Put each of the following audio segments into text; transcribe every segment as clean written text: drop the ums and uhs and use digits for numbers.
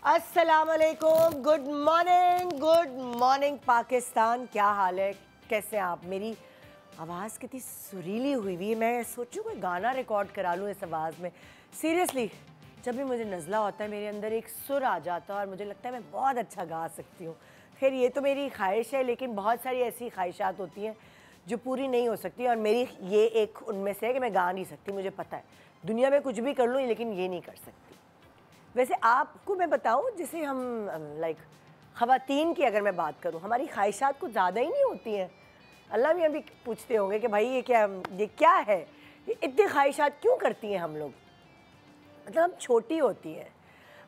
अस्सलाम वालेकुम, good morning Pakistan. क्या हाल है, कैसे हैं आप? मेरी आवाज़ कितनी सुरीली हुई हुई है। मैं सोचूं कोई गाना रिकॉर्ड करा लूँ इस आवाज़ में। सीरियसली जब भी मुझे नज़ला होता है मेरे अंदर एक सुर आ जाता है और मुझे लगता है मैं बहुत अच्छा गा सकती हूँ। खैर ये तो मेरी ख्वाहिश है, लेकिन बहुत सारी ऐसी ख्वाहिशात होती हैं जो पूरी नहीं हो सकती और मेरी ये एक उनमें से है कि मैं गा नहीं सकती। मुझे पता है दुनिया में कुछ भी कर लूँ लेकिन ये नहीं कर सकती। वैसे आपको मैं बताऊं, जैसे हम लाइक ख़वातीन की अगर मैं बात करूं, हमारी ख्वाहिशात कुछ ज़्यादा ही नहीं होती हैं। अल्लाह मियाँ भी पूछते होंगे कि भाई ये क्या है, ये इतनी ख्वाहिशात क्यों करती हैं हम लोग। मतलब हम छोटी होती हैं।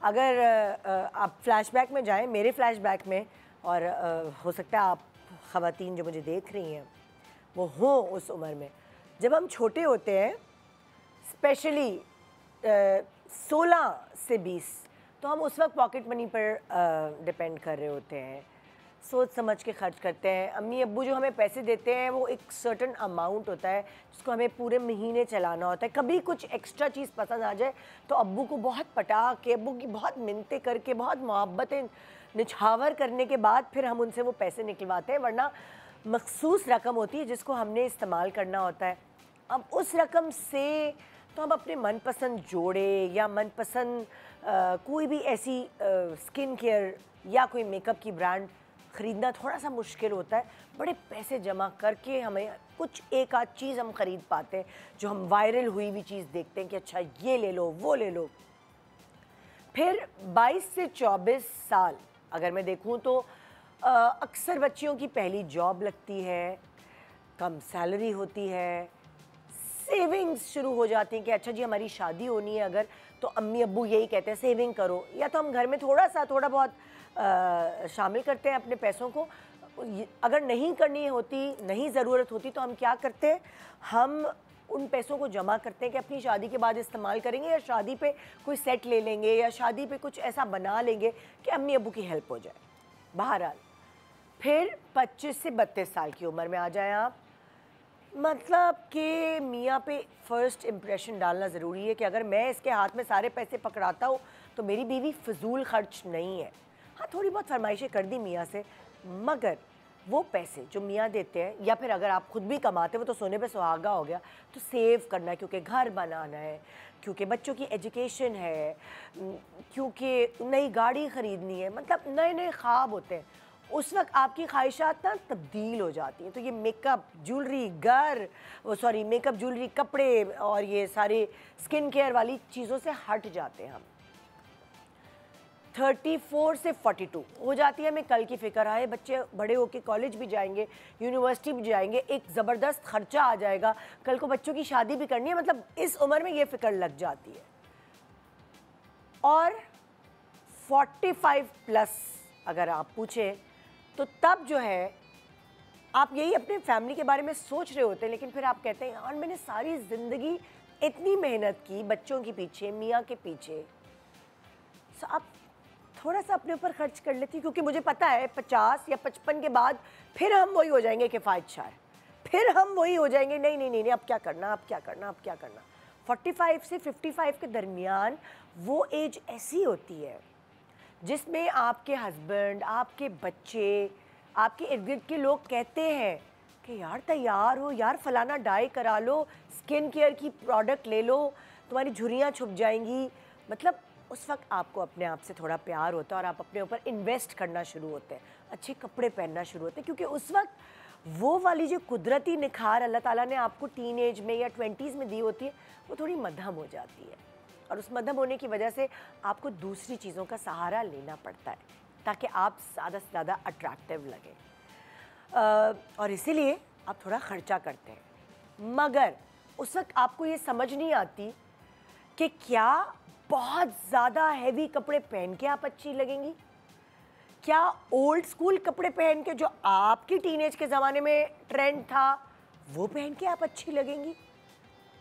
अगर आप फ्लैशबैक में जाएं, मेरे फ्लैशबैक में, और हो सकता है आप ख़वातीन जो मुझे देख रही हैं वो हों उस उम्र में, जब हम छोटे होते हैं, स्पेशली 16 से 20, तो हम उस वक्त पॉकेट मनी पर डिपेंड कर रहे होते हैं, सोच समझ के खर्च करते हैं। अम्मी अब्बू जो हमें पैसे देते हैं वो एक सर्टन अमाउंट होता है जिसको हमें पूरे महीने चलाना होता है। कभी कुछ एक्स्ट्रा चीज़ पसंद आ जाए तो अब्बू को बहुत पटा के, अब्बू की बहुत मिन्नतें करके, बहुत मोहब्बतें निछावर करने के बाद फिर हम उनसे वो पैसे निकलवाते हैं, वरना मखसूस रकम होती है जिसको हमने इस्तेमाल करना होता है। अब उस रकम से तो हम अपने मनपसंद जोड़े या मनपसंद कोई भी ऐसी स्किन केयर या कोई मेकअप की ब्रांड ख़रीदना थोड़ा सा मुश्किल होता है। बड़े पैसे जमा करके हमें कुछ एक आध चीज़ हम ख़रीद पाते हैं जो हम वायरल हुई हुई चीज़ देखते हैं कि अच्छा ये ले लो, वो ले लो। फिर 22 से 24 साल अगर मैं देखूं तो अक्सर बच्चियों की पहली जॉब लगती है, कम सैलरी होती है, सेविंग्स शुरू हो जाती हैं कि अच्छा जी हमारी शादी होनी है अगर, तो अम्मी अब्बू यही कहते हैं सेविंग करो, या तो हम घर में थोड़ा बहुत शामिल करते हैं अपने पैसों को। अगर नहीं करनी होती, नहीं ज़रूरत होती, तो हम क्या करते हैं, हम उन पैसों को जमा करते हैं कि अपनी शादी के बाद इस्तेमाल करेंगे, या शादी पे कोई सेट ले लेंगे, या शादी पे कुछ ऐसा बना लेंगे कि अम्मी अब्बू की हेल्प हो जाए। बहरहाल फिर 25 से 32 साल की उम्र में आ जाएं आप, मतलब कि मियाँ पे फ़र्स्ट इम्प्रेशन डालना ज़रूरी है कि अगर मैं इसके हाथ में सारे पैसे पकड़ाता हूँ तो मेरी बीवी फ़िजूल खर्च नहीं है। हाँ, थोड़ी बहुत फरमाइशें कर दी मियाँ से, मगर वो पैसे जो मियाँ देते हैं, या फिर अगर आप खुद भी कमाते हो तो सोने पे सुहागा हो गया, तो सेव करना है क्योंकि घर बनाना है, क्योंकि बच्चों की एजुकेशन है, क्योंकि नई गाड़ी ख़रीदनी है, मतलब नए नए ख्वाब होते हैं। उस वक्त आपकी ख्वाहिशात ना तब्दील हो जाती हैं। तो ये मेकअप ज्वेलरी, मेकअप ज्वेलरी, कपड़े और ये सारे स्किन केयर वाली चीज़ों से हट जाते हैं हम। 34 से 42 हो जाती है हमें कल की फ़िक्र आए, बच्चे बड़े होके कॉलेज भी जाएंगे, यूनिवर्सिटी भी जाएंगे, एक ज़बरदस्त ख़र्चा आ जाएगा, कल को बच्चों की शादी भी करनी है, मतलब इस उम्र में ये फ़िक्र लग जाती है। और 45 प्लस अगर आप पूछें तो तब जो है आप यही अपने फैमिली के बारे में सोच रहे होते हैं, लेकिन फिर आप कहते हैं यार मैंने सारी ज़िंदगी इतनी मेहनत की बच्चों के पीछे, मियाँ के पीछे, सो अब थोड़ा सा अपने ऊपर खर्च कर लेती, क्योंकि मुझे पता है 50 या 55 के बाद फिर हम वही हो जाएंगे किफ़ायत शार, फिर हम वही हो जाएंगे नहीं नहीं नहीं, अब क्या करना, अब क्या करना, अब क्या करना। 45 से 55 के दरमियान वो एज ऐसी होती है जिसमें आपके हस्बैंड, आपके बच्चे, आपके इर्द गिर्द के लोग कहते हैं कि यार तैयार हो, यार फलाना डाई करा लो, स्किन केयर की प्रोडक्ट ले लो, तुम्हारी झुर्रियाँ छुप जाएंगी। मतलब उस वक्त आपको अपने आप से थोड़ा प्यार होता है और आप अपने ऊपर इन्वेस्ट करना शुरू होते हैं, अच्छे कपड़े पहनना शुरू होते हैं, क्योंकि उस वक्त वो वाली जो कुदरती निखार अल्लाह ताला ने आपको टीन एज में या 20s में दी होती है, वो थोड़ी मध्यम हो जाती है, और उस मध्यम होने की वजह से आपको दूसरी चीज़ों का सहारा लेना पड़ता है ताकि आप ज़्यादा से ज़्यादा अट्रैक्टिव लगें, और इसीलिए आप थोड़ा ख़र्चा करते हैं। मगर उस वक्त आपको ये समझ नहीं आती कि क्या बहुत ज़्यादा हैवी कपड़े पहन के आप अच्छी लगेंगी, क्या ओल्ड स्कूल कपड़े पहन के जो आपकी टीनेज के ज़माने में ट्रेंड था वो पहन के आप अच्छी लगेंगी।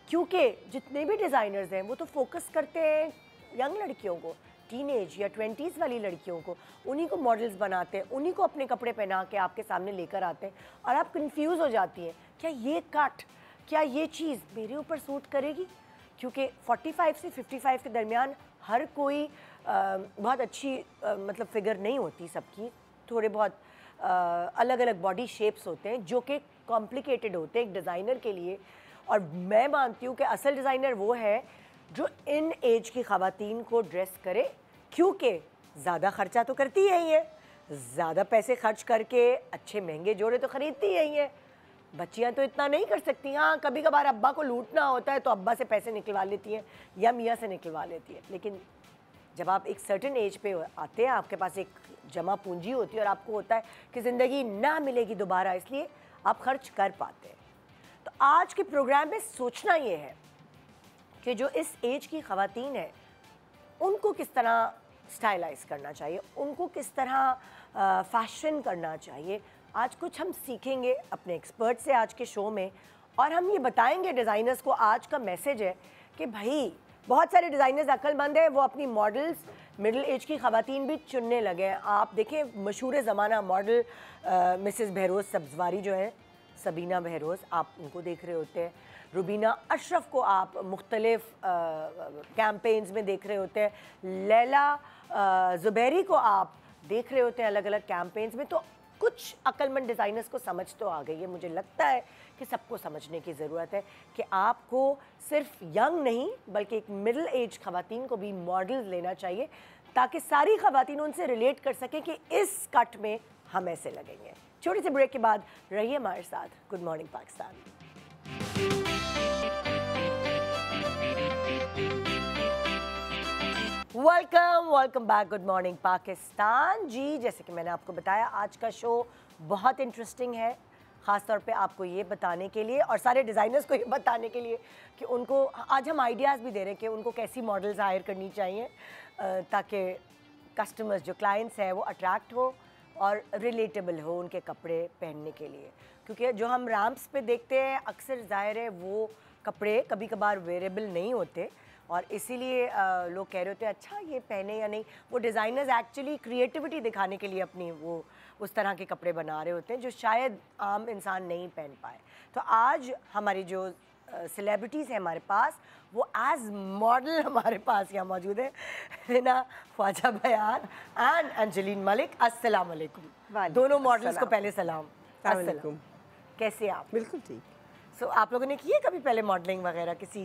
क्योंकि जितने भी डिज़ाइनर्स हैं वो तो फोकस करते हैं यंग लड़कियों को, टीनेज या 20s वाली लड़कियों को, उन्हीं को मॉडल्स बनाते हैं, उन्हीं को अपने कपड़े पहना के आपके सामने लेकर आते हैं, और आप कंफ्यूज हो जाती हैं क्या ये कट, क्या ये चीज़ मेरे ऊपर सूट करेगी, क्योंकि 45 से 55 के दरमियान हर कोई बहुत अच्छी मतलब फिगर नहीं होती सबकी, थोड़े बहुत अलग अलग बॉडी शेप्स होते हैं जो कि कॉम्प्लिकेटेड होते हैं एक डिज़ाइनर के लिए। और मैं मानती हूँ कि असल डिज़ाइनर वो है जो इन एज की ख़वातीन को ड्रेस करे, क्योंकि ज़्यादा ख़र्चा तो करती यही है, ज़्यादा पैसे खर्च करके अच्छे महंगे जोड़े तो ख़रीदती यही है। बच्चियाँ तो इतना नहीं कर सकती। हाँ, कभी कभार अब्बा को लूटना होता है तो अब्बा से पैसे निकलवा लेती हैं या मियाँ से निकलवा लेती है, लेकिन जब आप एक सर्टेन एज पे आते हैं, आपके पास एक जमा पूंजी होती है और आपको होता है कि ज़िंदगी ना मिलेगी दोबारा, इसलिए आप खर्च कर पाते हैं। तो आज के प्रोग्राम में सोचना ये है कि जो इस एज की ख़वातीन है उनको किस तरह स्टाइलाइज करना चाहिए, उनको किस तरह फैशन करना चाहिए। आज कुछ हम सीखेंगे अपने एक्सपर्ट से आज के शो में, और हम ये बताएंगे डिज़ाइनर्स को। आज का मैसेज है कि भाई बहुत सारे डिज़ाइनर्स अक्लमंद हैं, वो अपनी मॉडल्स मिडिल एज की ख़वातीन भी चुनने लगे हैं। आप देखें मशहूर ज़माना मॉडल मिसेस बहरोज़ सब्ज़वारी जो है, सबीना बहरोज़, आप उनको देख रहे होते हैं। रुबीना अशरफ को आप मुख्तलिफ़ कैंपेन्स में देख रहे होते हैं। लैला ज़ुबैरी को आप देख रहे होते हैं अलग अलग कैंपेन्स में। तो कुछ अक्लमंद डिज़ाइनर्स को समझ तो आ गई है। मुझे लगता है कि सबको समझने की ज़रूरत है कि आपको सिर्फ यंग नहीं बल्कि एक मिडिल एज ख़वातीन को भी मॉडल्स लेना चाहिए, ताकि सारी ख़वातीन उनसे रिलेट कर सकें कि इस कट में हम ऐसे लगेंगे। छोटे से ब्रेक के बाद रहिए हमारे साथ। Good morning Pakistan. Welcome back. Good morning Pakistan. जी, जैसे कि मैंने आपको बताया आज का शो बहुत इंटरेस्टिंग है, ख़ास तौर पे आपको ये बताने के लिए और सारे डिज़ाइनर्स को ये बताने के लिए कि उनको आज हम आइडियाज़ भी दे रहे हैं कि उनको कैसी मॉडल्स हायर करनी चाहिए ताकि कस्टमर्स जो क्लाइंट्स हैं वो अट्रैक्ट हो और रिलेटेबल हो उनके कपड़े पहनने के लिए। क्योंकि जो हम रैम्प्स पे देखते हैं अक्सर ज़ाहिर है वो कपड़े कभी कभार वेरेबल नहीं होते, और इसीलिए लोग कह रहे होते हैं अच्छा ये पहने या नहीं। वो डिज़ाइनर्स एक्चुअली क्रिएटिविटी दिखाने के लिए अपनी वो उस तरह के कपड़े बना रहे होते हैं जो शायद आम इंसान नहीं पहन पाए। तो आज हमारी जो सेलिब्रिटीज़ हैं हमारे पास, वो एज मॉडल हमारे पास यहाँ मौजूद है। रिना ख्वाजा बयान एंड अंजलीन मलिक। अस्सलाम वालेकुम। दोनों मॉडल्स को पहले सलाम। अस्सलाम। कैसे आप? बिल्कुल ठीक। सो आप लोगों ने की है कभी पहले मॉडलिंग वगैरह किसी?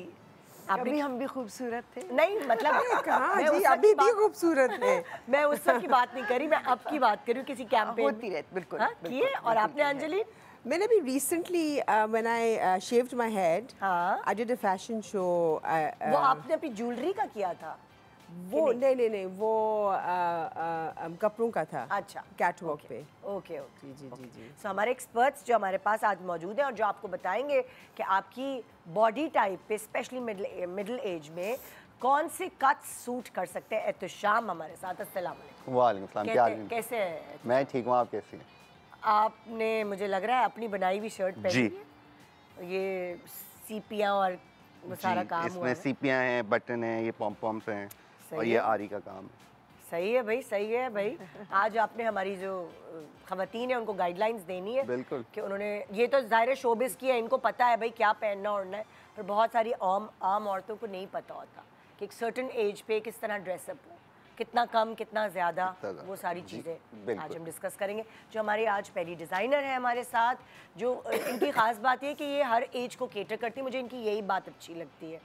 अभी हम भी खूबसूरत थे। नहीं मतलब कहाँ जी, अभी भी खूबसूरत थे। मैं उस वक्त की बात नहीं करी, मैं अब की बात कर रही हूँ। किसी कैंपेन होती रहती, बिल्कुल किए। और आपने अंजलि? मैंने भी recently when I shaved my head, I did a fashion show. वो आपने अपनी ज्वेलरी का किया था? वो नहीं वो कपड़ों का था। अच्छा, कैटवॉक पे। ओके। जी जी जी जी। सो हमारे एक्सपर्ट्स जो हमारे पास आज मौजूद हैं और जो आपको बताएंगे कि आपकी बॉडी टाइप पे स्पेशली मिडिल एज में कौन से कट्स सूट कर सकते हैं। एहतशाम हमारे साथ। अस्सलाम वालेकुम। वालेकुम सलाम। क्या हाल है? कैसे हैं? मैं ठीक हूँ, आप कैसी हैं? आपने मुझे लग रहा है अपनी बनाई हुई शर्ट पहनी है। ये सीपियाँ और वो सारा काम इसमें सीपियाँ हैं, बटन हैं, ये पॉम्स हैं और ये आरी का काम है। सही है भाई, सही है भाई। आज आपने हमारी जो ख़वातीन है उनको गाइडलाइंस देनी है। बिल्कुल। कि उन्होंने ये तो ज़ाहिर शोबिस की है, इनको पता है भाई क्या पहनना ओढ़ना है, पर बहुत सारी आम औरतों को नहीं पता होता कि एक सर्टेन एज पे किस तरह ड्रेसअप हो, कितना कम कितना ज़्यादा, वो सारी चीज़ें आज हम डिस्कस करेंगे। जो हमारी आज पहली डिज़ाइनर है हमारे साथ, जो इनकी ख़ास बात है कि ये हर एज को केटर करती है। मुझे इनकी यही बात अच्छी लगती है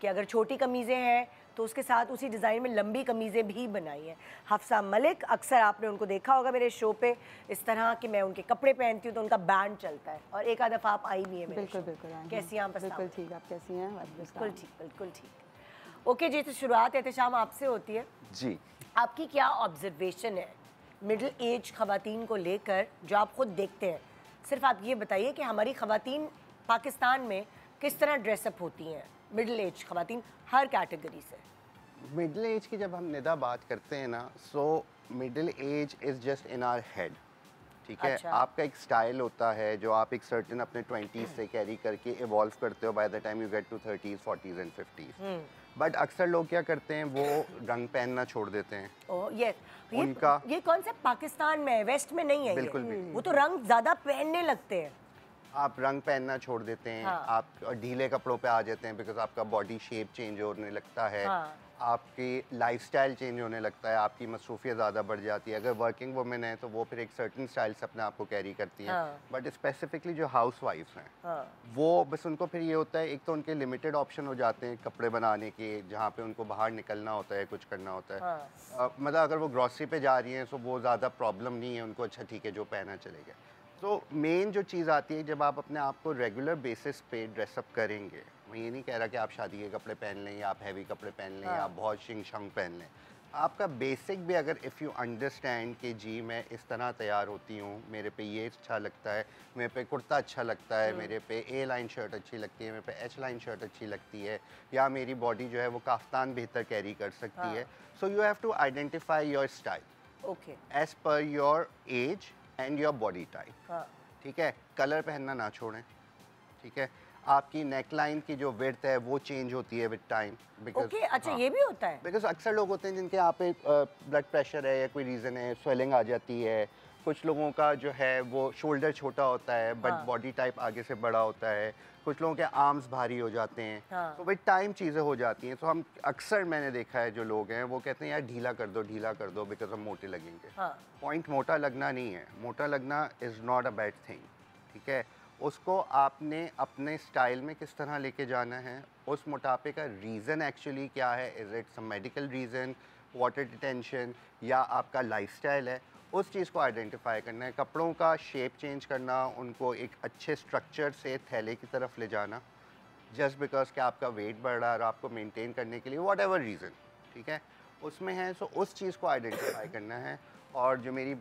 कि अगर छोटी कमीज़ें हैं तो उसके साथ उसी डिज़ाइन में लंबी कमीज़ें भी बनाई हैं। हफ्सा मलिक, अक्सर आपने उनको देखा होगा मेरे शो पे, इस तरह कि मैं उनके कपड़े पहनती हूँ तो उनका बैंड चलता है, और एक आध दफ़ा आप आई भी है मेरे बिल्कुल शो। बिल्कुल। कैसी हैं आप? बिल्कुल ठीक। आप कैसी हैं? बिल्कुल ठीक, बिल्कुल ठीक। ओके जी, तो शुरुआत एहतशाम आपसे होती है। जी, आपकी क्या ऑब्जर्वेशन है मिडिल एज ख़वातीन को लेकर जो आप खुद देखते हैं? सिर्फ आप ये बताइए कि हमारी ख़वातीन पाकिस्तान में किस तरह ड्रेसअप होती हैं, मिडिल एज ख़वातीन हर कैटेगरी से। मिडिल एज की जब हम निदा बात करते हैं ना, so middle age is just in our head, ठीक है। अच्छा। आपका एक स्टाइल होता है जो आप एक सर्टेन अपने 20s से कैरी करके इवॉल्व करते हो by the time you get to 30s, 40s and 50s। But अक्सर लोग क्या करते हैं, वो रंग पहनना छोड़ देते हैं। ये कॉन्सेप्ट पाकिस्तान में है, वेस्ट में नहीं है। बिल्कुल ये। भी। वो तो रंग ज़्यादा पहनने लगते हैं। आप रंग पहनना छोड़ देते हैं, हाँ। आप ढीले कपड़ों पे आ जाते हैं बिकॉज आपका बॉडी शेप चेंज होने लगता है, हाँ। आपकी लाइफस्टाइल चेंज होने लगता है, आपकी मसरूफियत ज़्यादा बढ़ जाती है। अगर वर्किंग वुमेन है तो वो फिर एक सर्टन स्टाइल से अपने आप को कैरी करती हैं, हाँ। बट स्पेसिफिकली जो हाउस वाइफ्स हैं हाँ। वो बस उनको फिर ये होता है, एक तो उनके लिमिटेड ऑप्शन हो जाते हैं कपड़े बनाने के, जहाँ पे उनको बाहर निकलना होता है, कुछ करना होता है। हाँ। मतलब अगर वो ग्रॉसरी पे जा रही हैं तो वो ज़्यादा प्रॉब्लम नहीं है उनको, अच्छा ठीक है जो पहना चलेगा। तो मेन जो चीज़ आती है जब आप अपने आप को रेगुलर बेसिस पे ड्रेसअप करेंगे, मैं ये नहीं कह रहा कि आप शादी के कपड़े पहन लें या आप हैवी कपड़े पहन लें या आप बहुत शिंग शंग पहन लें, आपका बेसिक भी अगर इफ़ यू अंडरस्टैंड कि जी मैं इस तरह तैयार होती हूँ, मेरे पे ये अच्छा लगता है, मेरे पे कुर्ता अच्छा लगता है, मेरे पे ए लाइन शर्ट अच्छी लगती है, मेरे पे एच लाइन शर्ट अच्छी लगती है, या मेरी बॉडी जो है वो काफ्तान बेहतर कैरी कर सकती है, so you have to identify your style okay as per your age and your body type. हाँ। ठीक है, कलर पहनना ना छोड़ें। ठीक है, आपकी नेकलाइन की जो विड्थ है वो चेंज होती है विद टाइम, बिकॉज ओके अच्छा ये भी होता है। बिकॉज अक्सर लोग होते हैं जिनके यहाँ पे ब्लड प्रेशर है या कोई रीज़न है, स्वेलिंग आ जाती है, कुछ लोगों का जो है वो शोल्डर छोटा होता है बट बॉडी टाइप आगे से बड़ा होता है, कुछ लोगों के आर्म्स भारी हो जाते हैं, तो विद टाइम चीज़ें हो जाती हैं। तो हम अक्सर मैंने देखा है जो लोग हैं वो कहते हैं यार ढीला कर दो बिकॉज हम मोटे लगेंगे। पॉइंट मोटा लगना नहीं है, मोटा लगना is not a bad thing. ठीक है, उसको आपने अपने स्टाइल में किस तरह लेके जाना है, उस मोटापे का रीज़न एक्चुअली क्या है, is it some medical reason, water detention, या आपका लाइफस्टाइल है, उस चीज़ को आइडेंटिफाई करना है। कपड़ों का शेप चेंज करना, उनको एक अच्छे स्ट्रक्चर से थैले की तरफ ले जाना, जस्ट बिकॉज कि आपका वेट बढ़ रहा है और आपको मेंटेन करने के लिए वॉट एवर रीज़न, ठीक है, उसमें है। सो उस चीज़ को आइडेंटिफाई करना है। और जो मेरी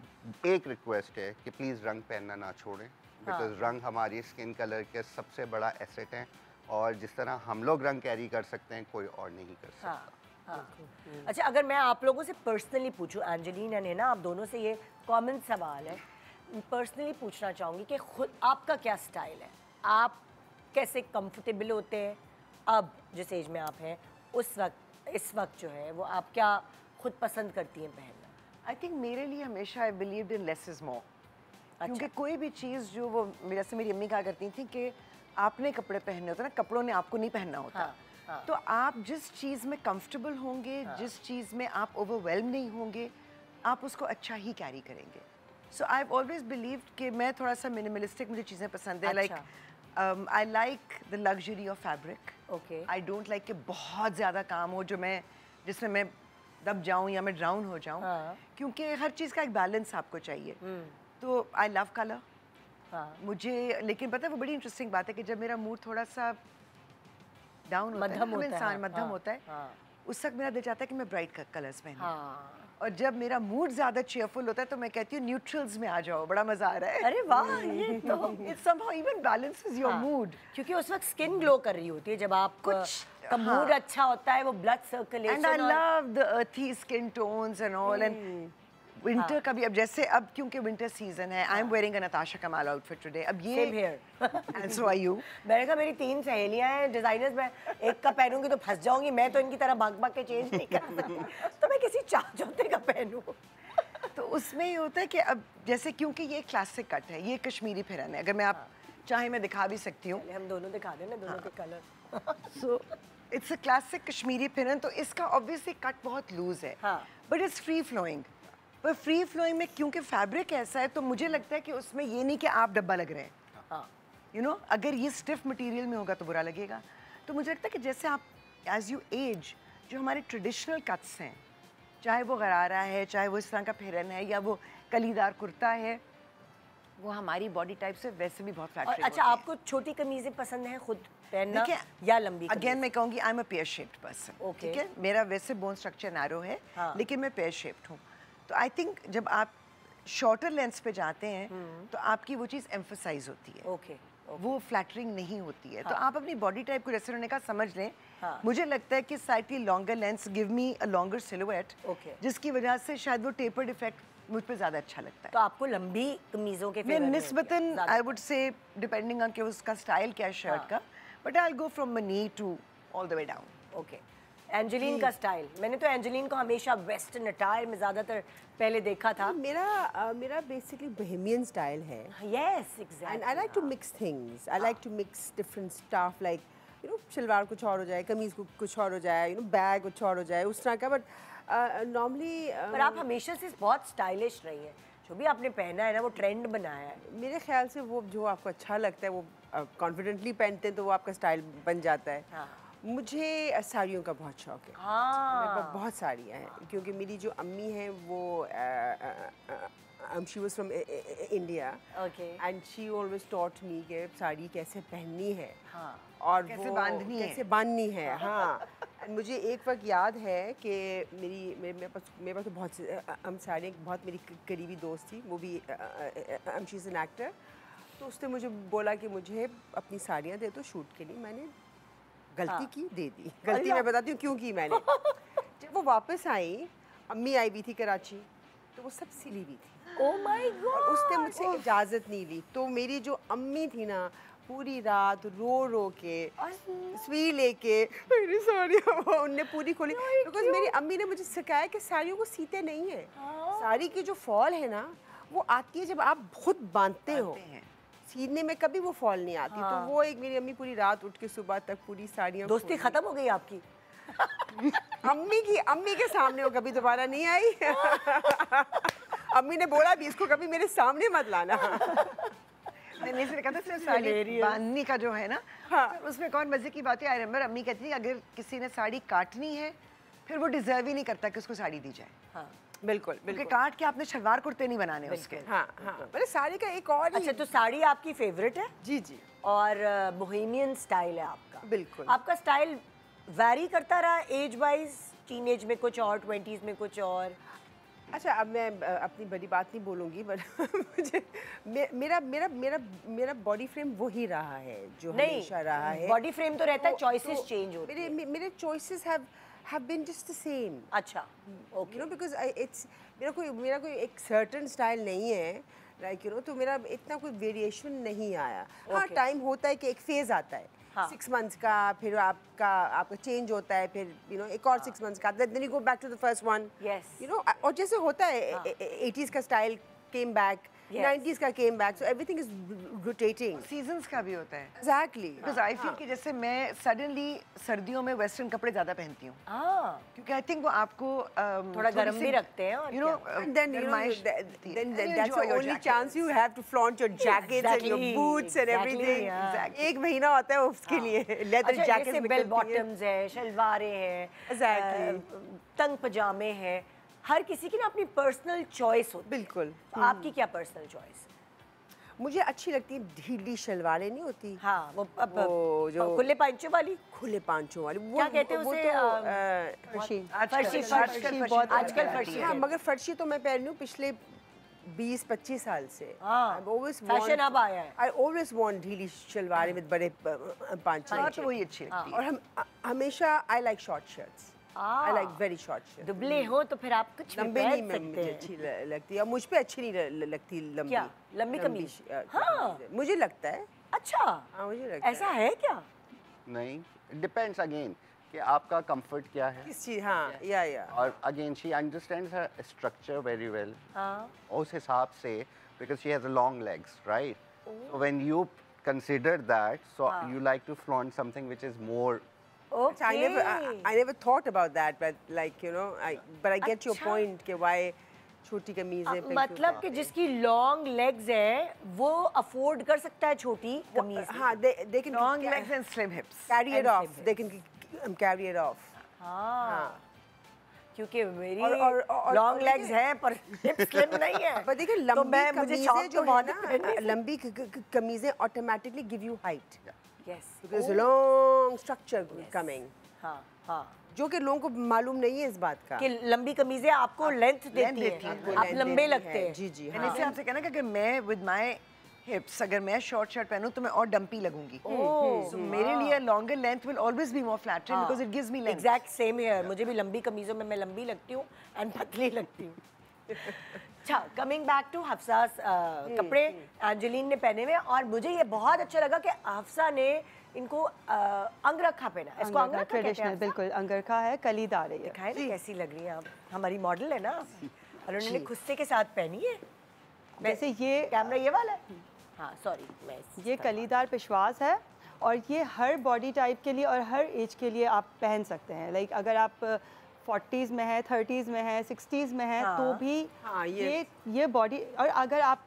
एक रिक्वेस्ट है कि प्लीज़ रंग पहनना ना छोड़ें, बिकॉज रंग हमारी स्किन कलर के सबसे बड़ा एसेट है, और जिस तरह हम लोग रंग कैरी कर सकते हैं कोई और नहीं कर सकता। हाँ। अच्छा अगर मैं आप लोगों से पर्सनली पूछूं, एंजेलिन एंड है ना, आप दोनों से ये कॉमन सवाल है, पर्सनली पूछना चाहूँगी कि खुद आपका क्या स्टाइल है, आप कैसे कंफर्टेबल होते हैं अब जिस एज में आप हैं, उस वक्त इस वक्त जो है वो आप क्या खुद पसंद करती हैं पहनना? आई थिंक मेरे लिए हमेशा I believe in less is more. क्योंकि कोई भी चीज़ जो वो जैसे मेरी अम्मी कहा करती थी कि आपने कपड़े पहनने होते ना, कपड़ों ने आपको नहीं पहनना होता। तो आप जिस चीज़ में कंफर्टेबल होंगे, जिस चीज़ में आप ओवरवेल्म नहीं होंगे, आप उसको अच्छा ही कैरी करेंगे। सो आई हैव ऑलवेज बिलीव्ड कि मैं थोड़ा सा मिनिमलिस्टिक, मुझे चीज़ें पसंद है। Like I like the luxury of fabric. Okay, I don't like कि बहुत ज़्यादा काम हो जो मैं जिसमें मैं दब जाऊँ या मैं ड्राउन हो जाऊँ, क्योंकि हर चीज़ का एक बैलेंस आपको चाहिए। तो आई लव कलर। मुझे लेकिन पता है वो बड़ी इंटरेस्टिंग बात है कि जब मेरा मूड थोड़ा सा डाउन होता है, इंसान मध्यम होता है, उस वक्त मेरा दिल चाहता है कि मैं ब्राइट कलर्स पहनूं। और जब मेरा मूड ज़्यादा चीयरफुल होता है तो मैं कहती हूँ न्यूट्रल्स में आ जाओ, बड़ा मज़ा आ रहा है। अरे वाह, ये तो it's somehow even balances your mood, क्योंकि उस वक्त स्किन ग्लो कर रही होती है जब आप का मूड अच्छा होता है, वो blood circulation. And I love the earthy skin tones and all. And winter का भी अब जैसे अब क्योंकि विंटर सीजन है, I am wearing a Natasha Kamal outfit today. अब ये same here and so are you. मैंने कहा मेरी 3 सहेलियां हैं डिजाइनर्स, मैं एक का पहनूंगी तो फंस जाऊंगी, मैं तो इनकी तरह भाग भाग के चेंज नहीं कर सकती, तो मैं किसी चाचोते का पहनूं। तो उसमें ये होता है कि अब जैसे क्योंकि ये क्लासिक कट है, ये कश्मीरी फिरन है, अगर मैं आप चाहे मैं दिखा भी सकती हूँ, हम दोनों दिखा दें ना दोनों के colour. So it's a classic Kashmiri फिरन। तो इसका ऑब्वियसली कट बहुत लूज है, बट इट्स फ्री फ्लोइंग। पर फ्री फ्लोइंग में क्योंकि फैब्रिक ऐसा है तो मुझे लगता है कि उसमें ये नहीं कि आप डब्बा लग रहे हैं, यू नो। अगर ये स्टिफ मटेरियल में होगा तो बुरा लगेगा। तो मुझे लगता है कि जैसे आप एज यू एज, जो हमारे ट्रेडिशनल कट्स हैं, चाहे वो गरारा है, चाहे वो इस तरह का फिरन है, या वो कलीदार कुर्ता है, वो हमारी बॉडी टाइप से वैसे भी बहुत फ्लैटरिंग। अच्छा, आपको छोटी कमीजें पसंद हैं खुद पहनना या लंबी? अगेन मैं कहूँगी I am a pear shaped person. ठीक है, मेरा वैसे बोन स्ट्रक्चर नैरो है, लेकिन मैं पेयर शेप्ड हूँ। तो आई थिंक जब आप शॉर्टर लेंथ पे जाते हैं तो आपकी वो चीज़ एम्फसाइज होती है, वो फ्लैटरिंग नहीं होती है। तो आप अपनी बॉडी टाइप को जैसे उन्होंने कहा समझ लें। मुझे लगता है कि slightly longer lengths give me a longer silhouette, जिसकी वजह से शायद वो टेपर्ड इफेक्ट मुझ पे ज़्यादा अच्छा लगता है। तो आपको लंबी कमीज़ों के मैं निस्बतन I would say depending on कि उसका स्टाइल क्या है शर्ट का, but I will go from my knee to all the way down. Okay, Angeline का स्टाइल, मैंने तो एंजेलिन को हमेशा वेस्टर्न अटायर में ज़्यादातर पहले देखा था। मेरा बेसिकली बोहेमियन स्टाइल है। Yes exactly. And I like to mix things, I like to mix different stuff, like you know shalwar कुछ और हो जाए, कमीज़ कुछ और हो जाए, यू नो बैग कुछ और हो जाए, उस तरह का। बट नॉर्मली पर आप हमेशा से बहुत स्टाइलिश रही हैं, जो भी आपने पहना है ना वो ट्रेंड बनाया है। मेरे ख्याल से वो जो आपको अच्छा लगता है वो कॉन्फिडेंटली पहनते हैं तो वो आपका स्टाइल बन जाता है। हाँ। मुझे साड़ियों का बहुत शौक है। मेरे पास बहुत साड़ियाँ हैं क्योंकि मेरी जो अम्मी हैं वो she was from India and she always taught me कि साड़ी कैसे पहननी है। हाँ। और कैसे बांधनी है। कैसे बांधनी है। हाँ। मुझे एक वक्त याद है कि मेरे पास तो बहुत हम साड़ियाँ, बहुत मेरी करीबी दोस्त थी, वो भी शी इज़ एन एक्टर, तो उसने मुझे बोला कि मुझे अपनी साड़ियाँ दे दो शूट के लिए। मैंने गलती की, दे दी। गलती मैं बताती हूँ क्यों की मैंने। जब वो वापस आई, अम्मी आई हुई थी कराची, तो वो सब सिली हुई थी। Oh my God. उसने मुझसे इजाज़त नहीं ली, तो मेरी जो अम्मी थी ना, पूरी रात रो रो के सुई लेके मेरी साड़ियाँ उनने पूरी खोली, बिकॉज मेरी अम्मी ने मुझे सिखाया कि साड़ियों को सीते नहीं है। साड़ी की जो फॉल है ना वो आती है जब आप खुद बांधते हो, सीने में कभी वो फॉल नहीं आती। तो वो एक मेरी अम्मी पूरी रात उठ के सुबह तक पूरी साड़ियाँ। दोस्ती खत्म हो गई आपकी? अम्मी के सामने वो कभी दोबारा नहीं आई। अम्मी ने बोला भी इसको कभी मेरे सामने मत लाना। मैंने इसे कहा था सिर्फ साड़ी बांधने का जो है ना, हाँ। तो उसमें कौन मजे की बात है। आई रिमेंबर अम्मी कहती थी अगर किसी ने साड़ी काटनी है फिर वो डिजर्व ही नहीं करता कि उसको साड़ी दी जाए। हाँ। बिल्कुल क्योंकि काट के आपने शलवार कुर्ते नहीं बनाने उसके। हाँ हाँ। मतलब साड़ी का एक और। अच्छा, तो साड़ी आपकी फेवरेट है? जी जी। और बोहेमियन स्टाइल है आपका? बिल्कुल। आपका स्टाइल वैरी करता रहा एज वाइज? टीनेज में कुछ और, 20s में कुछ और? अच्छा, अब मैं अपनी बड़ी बात नहीं बोलूँगी, बट मुझे मेरा बॉडी फ्रेम वही रहा है जो हमेशा रहा है। बॉडी फ्रेम तो रहता है, चॉइसेस चेंज होते हैं। मेरे choices have been just the same. अच्छा, you know, because मेरा कोई एक certain style नहीं है, like you know, तो मेरा इतना कोई वेरिएशन नहीं आया। हाँ, टाइम होता है कि एक फेज आता है, 6 months का, फिर आपका चेंज होता है, फिर you know एक और 6 months का, then you go back to the first one. Yes. You know, और जैसे होता है 80s का स्टाइल came back, 90s का came back, so everything is rotating. Seasons का भी होता है। Exactly. Because I feel कि जैसे मैं सडनली सर्दियों में वेस्टर्न कपड़े ज़्यादा पहनती हूँ, क्योंकि आई थिंक वो आपको थोड़ा गर्म भी रखते हैं, और you know, and then that's the only chance you have to flaunt your jackets and your boots and everything. एक महीना होता है उसके लिए leather jackets। जैसे बेल बॉटम्स है, शलवारें हैं, तंग पजामे हैं, हर किसी की ना अपनी पर्सनल चॉइस होती है। बिल्कुल। तो आपकी क्या पर्सनल चॉइस? मुझे अच्छी लगती है ढीली शलवारें नहीं होती। हाँ, वो जो खुले पांचों वाली। खुले पांचों वाली वो क्या कहते हैं उसे? आजकल फर्शी। हाँ, मगर फर्शी तो मैं पहन रही हूँ पिछले 20-25 साल से। फैशन अब आया है। I always want ढीली शलवारें with बड़े पांचे। हाँ, तो वही अच्छी लगती है। और हम हमेशा I like short shirts. I like very short shirts. दुबले हो तो फिर आप कुछ लंबे नहीं मुझे अच्छी लगती, और मुझ पे अच्छी नहीं लगती लंबी। क्या? लंबी कमीज? हाँ, मुझे लगता है। अच्छा, हाँ, मुझे लगता है। ऐसा है क्या? नहीं, डिपेंड्स अगेन कि आपका कंफर्ट क्या है। किस चीज? हाँ, या और again she understands her structure very well. हाँ, उस हिसाब से, because she has long legs, right? So when you consider that, so you like to flaunt something which is more. Okay. I never thought about that, but like you know, but I get your point कि why छोटी कमीज़ें। मतलब कि जिसकी long legs है वो afford कर सकता है छोटी कमीज। हाँ, they can long legs and slim hips. Carry it off. They can carry it off. हाँ, क्योंकि मेरी लॉन्ग लेग्स हैं पर हिप स्लिम नहीं है। पर देखिए लंबी कमीज़ें जो है ना, लंबी कमीज़ें automatically give you height. Yes. There's a long structure coming. हाँ, हाँ। जो कि लोगों को मालूम नहीं है इस बात का कि लंबी कमीजें आपको लेंथ देती हैं, आप लंबे लगते हैं। जी जी। मैंने इससे आपसे कहना कि अगर मैं विद माय हिप्स अगर मैं शॉर्ट शर्ट पहनूं तो मैं और डंपी लगूंगी। So मेरे लिए longer length will always be more flattering because it gives me length. Exact same here, मुझे भी लंबी कमीजों में मैं लंबी लगती हूँ एंड पतली लगती हूँ। अच्छा, कमिंग बैक टू हफ्सास कपड़े एंजेलिन ने पहने हुए, और मुझे ये बहुत अच्छा लगा कि हफ्सा ने इनको अंगरखा पहना, इसको अंगरखा कहते ट्रेडिशनल, हैं। बिल्कुल अंगरखा है, कलीदार है ये। दिखाए ना कैसी लग रही है आप, हमारी मॉडल है ना, और उन्होंने गुस्से के साथ पहनी है। जैसे ये कैमरा ये वाला है, हाँ सॉरी, मैं ये कलीदार पिशवास है और ये हर बॉडी टाइप के लिए और हर एज के लिए आप पहन सकते हैं। लाइक अगर आप 40s में है, 30s में है, 60s में है, तो भी हाँ, ये बॉडी, और अगर आप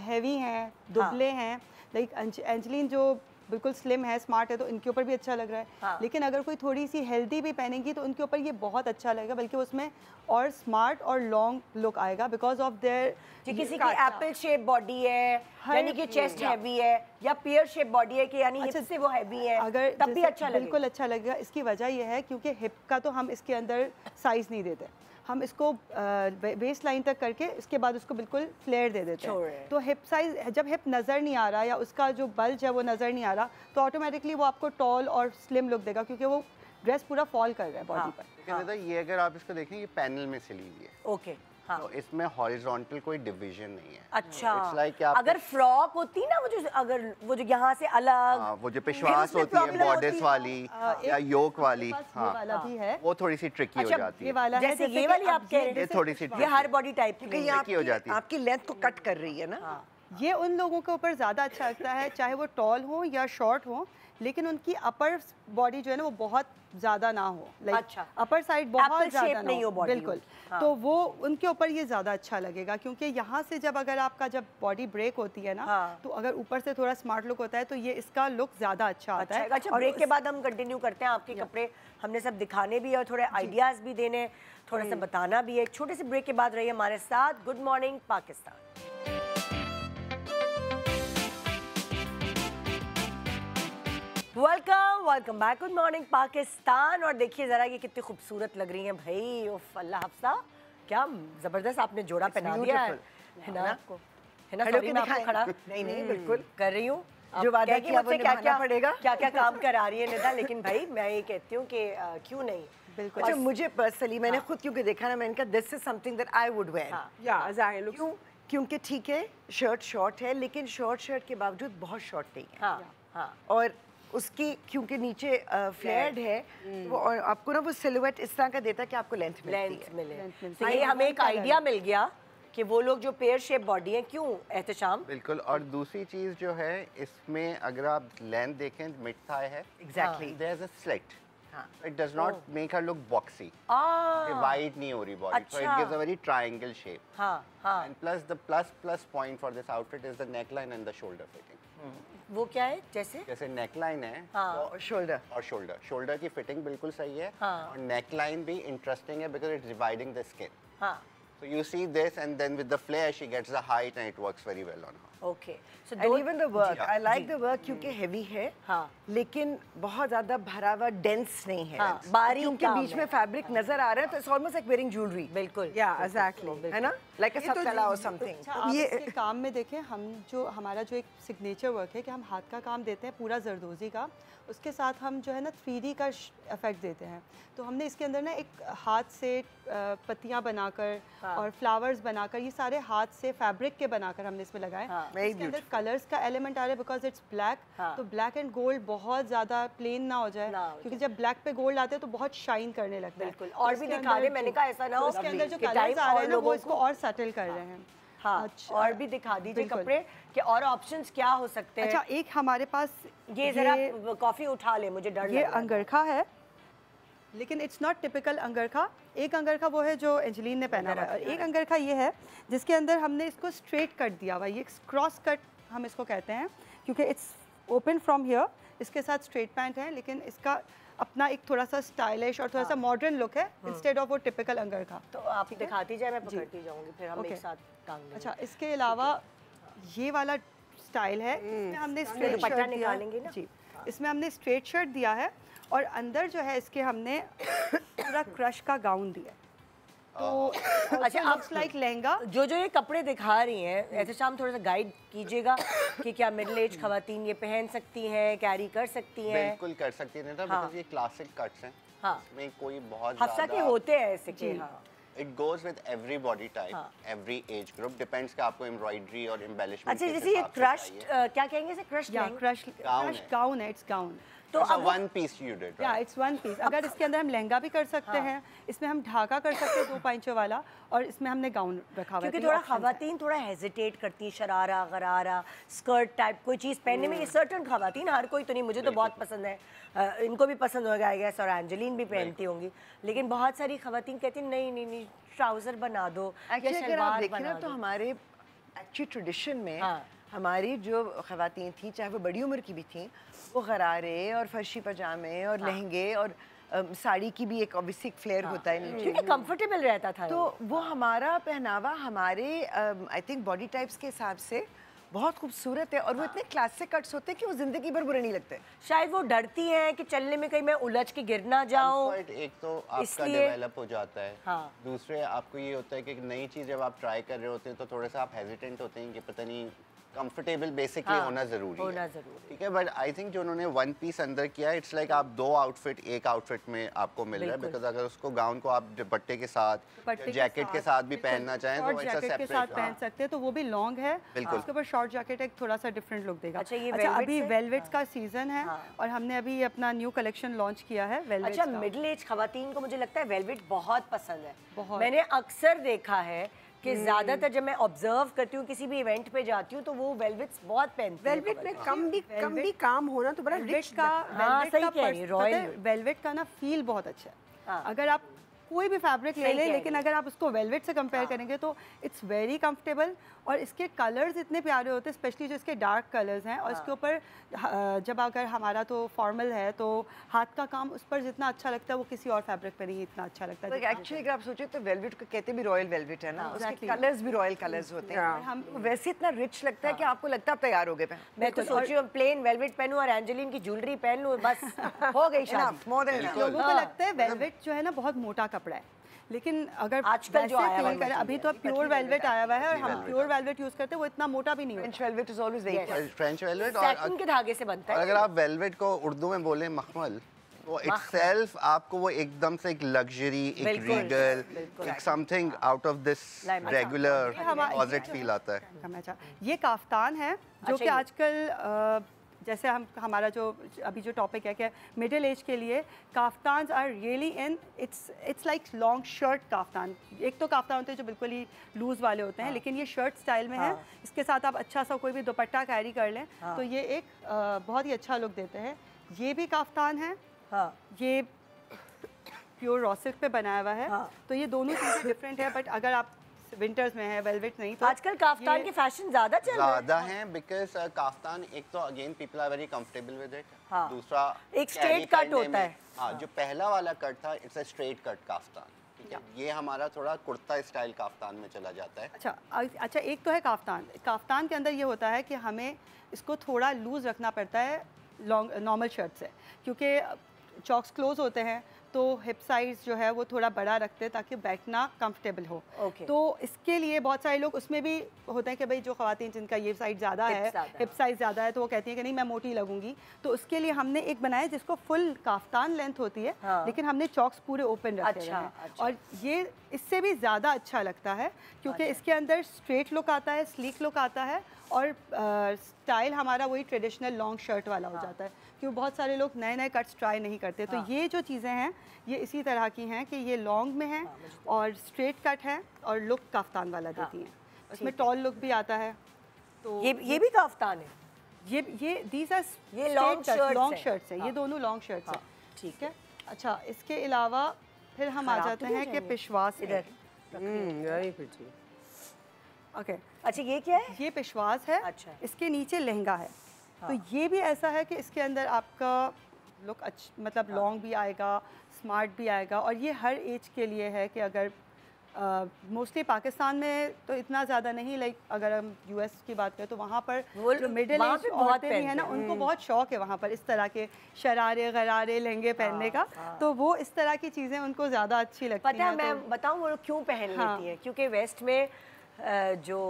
हैवी हैं, दुबले हैं, लाइक एंजलिन जो बिल्कुल स्लिम है, स्मार्ट है, तो इनके ऊपर भी अच्छा लग रहा है। हाँ। लेकिन अगर कोई थोड़ी सी हेल्दी भी पहनेंगी तो उनके ऊपर ये बहुत अच्छा लगेगा, बल्कि उसमें और स्मार्ट और लॉन्ग लुक आएगा बिकॉज ऑफ देयर। किसी की एप्पल शेप बॉडी है, यानी कि चेस्ट हैवी है, या पियर शेप बॉडी है कि यानी हिप से वो हैवी है, अगर तब भी अच्छा लगेगा। बिल्कुल अच्छा लगेगा। इसकी वजह यह है क्योंकि हिप का तो हम इसके अंदर साइज नहीं देते, हम इसको वेस्ट लाइन तक करके इसके बाद उसको बिल्कुल फ्लेयर दे देते हैं। तो हिप साइज, जब हिप नज़र नहीं आ रहा या उसका जो बल्ज है वो नज़र नहीं आ रहा, तो ऑटोमेटिकली वो आपको टॉल और स्लिम लुक देगा, क्योंकि वो ड्रेस पूरा फॉल कर रहा है बॉडी पर। लेकिन ये अगर आप इसको देखें, ये पैनल में सिली हुई है। ओके, हाँ। तो इसमें हॉरिजॉन्टल कोई डिवीजन नहीं है। अच्छा, like अगर फ्रॉक होती ना, वो जो अगर वो जो यहाँ से अलग, वो जो पिशवास होती है बॉर्डर्स वाली या योक वाली, हाँ, वाला भी है, वो थोड़ी सी ट्रिकी हो जाती ये है। वाला है, जैसे ये वाली आप कह रहे हैं, ये थोड़ी सी ये हर बॉडी टाइप की क्योंकि tricky हो जाती है। आपकी लेंथ को कट कर रही है ना। ये उन लोगों के ऊपर ज़्यादा अच्छा लगता है, चाहे वो टॉल हो या शॉर्ट हो, लेकिन उनकी अपर बॉडी जो है ना वो बहुत ज़्यादा ना हो, लाइक अच्छा, अपर साइड बहुत Apple ज़्यादा shape ना नहीं हो body बिल्कुल। हाँ। तो वो उनके ऊपर ये ज़्यादा अच्छा लगेगा, क्योंकि यहाँ से जब अगर आपका जब बॉडी ब्रेक होती है ना, हाँ। तो अगर ऊपर से थोड़ा स्मार्ट लुक होता है तो ये इसका लुक ज़्यादा अच्छा आता है। अच्छा, ब्रेक के बाद हम कंटिन्यू करते हैं। आपके कपड़े हमने सब दिखाने भी है और थोड़े आइडियाज़ भी देने, थोड़ा सा बताना भी है। एक छोटे से ब्रेक के बाद रहिए हमारे साथ। Good morning Pakistan. Welcome back. Good morning Pakistan. और देखिए ज़रा ये कितनी खूबसूरत लग रही हैं भाई। उफ अल्लाह, हफ्सा क्या ज़बरदस्त आपने जोड़ा पहना दिया है ना आपको, है ना? सॉरी मैं आपको खड़ा नहीं बिल्कुल कर रही हूँ। जो वादा किया वो निभाना पड़ेगा। क्या काम करा रही है निदा, लेकिन भाई मैं ये कहती हूँ कि क्यों नहीं। बिल्कुल। अच्छा, मुझे पर्सनली मैंने खुद क्योंकि देखा ना, मैंने कहा this is something that I would wear. क्यों? क्योंकि ठीक है शर्ट शॉर्ट है, लेकिन शर्ट के बावजूद बहुत शॉर्ट नहीं है। हाँ। और उसकी क्योंकि नीचे फ्लेयर्ड है वो, और आपको ना वो सिलुएट इस तरह का देता है कि आपको लेंथ मिले। तो ये हमें एक आइडिया मिल गया कि वो लोग जो पेयर शेप बॉडी है, क्यों एहतशाम। बिल्कुल। और दूसरी चीज जो है इसमें, अगर आप लेंथ देखें, मिड थाई है, exactly, there is a slit, it does not make her look boxy, wide नहीं हो रही body, so it gives a very triangle shape. And plus the plus point for this outfit is the neckline and the shoulder fitting. वो क्या है? जैसे neckline है और shoulder की फिटिंग बिल्कुल सही है, और नेकलाइन भी इंटरेस्टिंग है because it's dividing the skin. So you see this, and then with the flare she gets the height and it works very well on her. Okay. So and even the work, I like the work क्योंकि heavy है, लेकिन बहुत ज़्यादा भरा हुआ dense नहीं है, बारीक क्योंकि बीच में फैब्रिक नजर आ रहा है, तो it's almost like wearing jewelry. बिल्कुल, exactly, है ना, like a satala or something. आप इसके काम में देखें, हम जो हमारा जो एक सिग्नेचर वर्क है कि हम हाथ का काम देते हैं पूरा जरदोजी का, उसके साथ हम जो है ना 3D का इफेक्ट देते हैं। तो हमने इसके अंदर ना एक हाथ से पत्तियां बनाकर और फ्लावर्स बनाकर, ये सारे हाथ से फैब्रिक के बनाकर हमने इसमें लगाए। इसके अंदर कलर्स का एलिमेंट आ रहा है बिकॉज इट्स ब्लैक, तो ब्लैक एंड गोल्ड बहुत ज़्यादा प्लेन ना हो जाए, क्योंकि जब ब्लैक पे गोल्ड आते हैं तो बहुत शाइन करने लगता है। बिल्कुल। और भी दिखा दे, मैंने कहा ऐसा ना हो इसके अंदर जो कलर्स आ रहे हैं ना वो इसको और सटल कर रहे हैं। अच्छा, और भी दिखा दीजिए कपड़े के और ऑप्शंस क्या हो सकते हैं। अच्छा, एक हमारे पास ये जरा कॉफी उठा ले, मुझे डर लग ये रहा है। अंगरखा है, लेकिन इट्स नॉट टिपिकल अंगरखा। एक अंगरखा वो है जो एंजलीन ने पहना हुआ है, और एक अंगरखा ये है जिसके अंदर हमने इसको स्ट्रेट कट दिया हुआ है। ये क्रॉस कट हम इसको कहते हैं, क्योंकि इट्स ओपन फ्रॉम हियर, इसके साथ स्ट्रेट पैंट है, लेकिन इसका अपना एक थोड़ा सा स्टाइलिश और थोड़ा सा मॉडर्न लुक है इंस्टेड ऑफ वो टिपिकल अंगरखा। तो आप दिखाती जाए, मैं पकड़ती जाऊंगी, फिर हम एक साथ टांग लेंगे। अच्छा, इसके अलावा ये वाला स्टाइल है, इसमें हमने स्ट्रेट पट्टा निकालेंगे ना जी, इसमें हमने स्ट्रेट शर्ट दिया है और अंदर जो है इसके हमने पूरा क्रश का गाउन दिया है। तो अच्छा, लुक्स लाइक लहंगा। जो ये कपड़े दिखा रही हैं, ऐसे शाम थोड़ा सा गाइड कीजिएगा कि क्या मिडिल एज खवातीन ये पहन सकती हैं, कैरी कर सकती हैं? बिल्कुल कर सकती हैं, बिकॉज़ ये क्लासिक कट्स हैं। हाँ, इसमें कोई बहुत हफ्सा के होते हैं ऐसे के। हाँ, it goes with every body type, every age group, depends कि आपको एम्ब्रॉयडरी और एम्बेलिशमेंट। अच्छा, जैसे ये क्रश्ड क्या कहेंगे इसे, क्रश्ड क्रश गाउन है, इट्स गाउन। तो अब वन पीस यू डिड, या इट्स वन पीस। अगर इसके अंदर हम लहंगा भी कर सकते हैं, इसमें हम ढाका कर सकते हैं 2 पैंचों वाला, और इसमें हमने गाउन रखा हुआ है। क्योंकि थोड़ा खवातीन थोड़ा हेजिटेट करती हैं, शरारा गरारा स्कर्ट टाइप कोई चीज़ पहनने में। ये सर्टन खवातीन, हर कोई तो नहीं, मुझे तो बहुत पसंद है, इनको भी पसंद होगा आई गेस, और एंजेलिन भी पहनती होंगी, लेकिन बहुत सारी खवातीन कहती हैं नहीं नहीं नहीं, ट्राउज़र बना दो। एक्चुअली अगर आप देखें ना तो हमारे एक्चुअली ट्रेडिशन में हमारी जो खवातीन थी, चाहे वो बड़ी उम्र की भी थी, वो गरारे और फर्शी पजामे और लहंगे और साड़ी की भी एक ऑब्वियसली फ्लेयर होता है नीचे, क्योंकि कंफर्टेबल रहता था। तो वो हमारा पहनावा हमारे आई थिंक बॉडी टाइप्स के हिसाब से बहुत खूबसूरत है, और वो इतने क्लासिक कट्स होते हैं कि वो जिंदगी भर बुरे नहीं लगते। शायद वो डरती हैं कि चलने में कहीं मैं उलझ के गिर ना जाऊं, एक तो आपका डेवलप हो जाता है, दूसरे आपको ये होता है कि नई चीज़ जब आप ट्राई कर रहे होते हैं तो थोड़ा सा आप हेजिटेंट होते हैं कि पता नहीं, कंफर्टेबल बेसिकली होना जरूरी है, ठीक है। बट आई थिंक जो उन्होंने वन पीस अंदर किया है, इट्स लाइक आप 2 आउटफिट एक आउटफिट में आपको मिल रहा है, बिकॉज अगर उसको गाउन को आप दुपट्टे के साथ, जैकेट के साथ भी पहनना चाहें तो जैकेट के साथ पहन सकते हैं, तो वो भी लॉन्ग है, उसके ऊपर शॉर्ट जैकेट एक थोड़ा सा डिफरेंट लुक देगा। अच्छा, अभी वेलवेट्स का सीजन है और हमने अभी अपना न्यू कलेक्शन लॉन्च किया है वेलवेट। अच्छा, मिडिल एज खवातीन को मुझे लगता है वेलवेट बहुत पसंद है। मैंने अक्सर देखा है कि ज़्यादातर जब मैं ऑब्जर्व करती हूँ, किसी भी इवेंट पे जाती हूँ, तो वो वेलवेट्स बहुत पहनती हैं। वेलवेट में कम भी काम होना तो बड़ा रिच का, वेलवेट का ना फील बहुत अच्छा है। अगर आप कोई भी फैब्रिक ले लें, लेकिन अगर आप उसको वेलवेट से कंपेयर करेंगे तो इट्स वेरी कंफर्टेबल, और इसके कलर्स इतने प्यारे होते हैं, स्पेशली जो इसके डार्क कलर्स हैं, और इसके ऊपर जब अगर हमारा तो फॉर्मल है तो हाथ का काम उस पर जितना अच्छा लगता है वो किसी और फैब्रिक पर नहीं इतना अच्छा लगता है। एक्चुअली अगर आप सोचे तो वेलवेट को कहते भी रॉयल वेलवेट है ना, उसके कलर्स भी रॉयल कलर्स होते हैं, हम वैसे इतना रिच लगता है कि आपको लगता है आप तैयार हो गए। मैं तो सोच रही हूँ प्लेन वेलवेट पहनूं और एंजेलिन की ज्वेलरी पहन लूं, बस हो गई शादी। लोगों को लगता है वेलवेट जो है ना बहुत मोटा कपड़ा है, लेकिन अगर आजकल जो आया है अभी तो प्योर वेलवेट आया हुआ है, और हम प्योर वेलवेट यूज करते हैं, वो इतना मोटा भी नहीं होता। French velvet is always very, French velvet और सैटिन के धागे से बनता है। अगर आप वेलवेट को उर्दू में बोले मखमल, वो इटसेल्फ आपको वो एकदम से एक लग्जरी, एक रीगल, एक something out of this regular deposit feel आता है। ये काफ्तान है जो कि आजकल जैसे हमारा जो अभी जो टॉपिक है कि मिडिल एज के लिए kaftans are really in, it's like long shirt kaftan. एक तो काफ्तान होते हैं जो बिल्कुल ही लूज़ वाले होते हैं, लेकिन ये शर्ट स्टाइल में है। इसके साथ आप अच्छा सा कोई भी दुपट्टा कैरी कर लें तो ये एक बहुत ही अच्छा लुक देते हैं। ये भी काफ्तान है, ये प्योर रॉ सिल्क पे बनाया हुआ है, तो ये दोनों चीज़ें डिफरेंट है। बट अगर आप विंटर्स में है, वेलवेट नहीं, तो आजकल काफ्तान के फैशन ज़्यादा चल रहे हैं, बिकॉज काफ्तान एक तो again people are very comfortable with it, दूसरा एक स्ट्रेट कट होता है। हाँ, जो पहला वाला कट था it's a straight cut kaftan, ठीक है। ये हमारा थोड़ा कुर्ता स्टाइल काफ्तान में चला जाता है। अच्छा, एक तो है काफ्तान। काफ्तान के अंदर ये होता है कि हमें इसको थोड़ा लूज रखना पड़ता है नॉर्मल शर्ट से, क्योंकि चॉक्स क्लोज होते हैं तो हिप साइज जो है वो थोड़ा बड़ा रखते हैं ताकि बैठना कंफर्टेबल हो। तो इसके लिए बहुत सारे लोग उसमें भी होते हैं कि भाई जो ख़वातीन जिनका ये साइड ज़्यादा है, हिप साइज ज़्यादा है, तो वो कहती हैं कि नहीं मैं मोटी लगूंगी, तो उसके लिए हमने एक बनाया जिसको फुल काफ्तान लेंथ होती है, लेकिन हमने चॉक्स पूरे ओपन रखे हैं। और ये इससे भी ज़्यादा अच्छा लगता है क्योंकि इसके अंदर स्ट्रेट लुक आता है, स्लीक लुक आता है, और स्टाइल हमारा वही ट्रेडिशनल लॉन्ग शर्ट वाला हो जाता है, क्योंकि बहुत सारे लोग नए नए कट्स ट्राई नहीं करते। तो ये जो चीज़ें हैं ये इसी तरह की हैं कि ये लॉन्ग में है और स्ट्रेट कट है और लुक काफ्तान वाला देती हैं। इसमें टॉल लुक भी आता है। तो ये भी काफ्तान है, ये दीज आर ये लॉन्ग शर्ट्स है, ये दोनों लॉन्ग शर्ट्स हैं, ठीक है। अच्छा, इसके अलावा फिर हम आ जाते हैं कि पिशवास इधर। ओके, अच्छा ये क्या है? ये पिशवास है। अच्छा, इसके नीचे लहंगा है। तो ये भी ऐसा है कि इसके अंदर आपका लुक अच्छा, मतलब लॉन्ग भी आएगा, स्मार्ट भी आएगा, और ये हर एज के लिए है कि अगर मोस्टली पाकिस्तान में तो इतना ज़्यादा नहीं, लाइक अगर हम यूएस की बात करें तो वहाँ पर जो मिडिल एज औरतें भी हैं ना, उनको बहुत शौक है वहाँ पर इस तरह के शरारे गरारे लहंगे पहनने का, तो वो इस तरह की चीज़ें उनको ज़्यादा अच्छी लगती हैं। पता है मैं बताऊँ वो क्यों पहन लेती हैं? क्योंकि वेस्ट में जो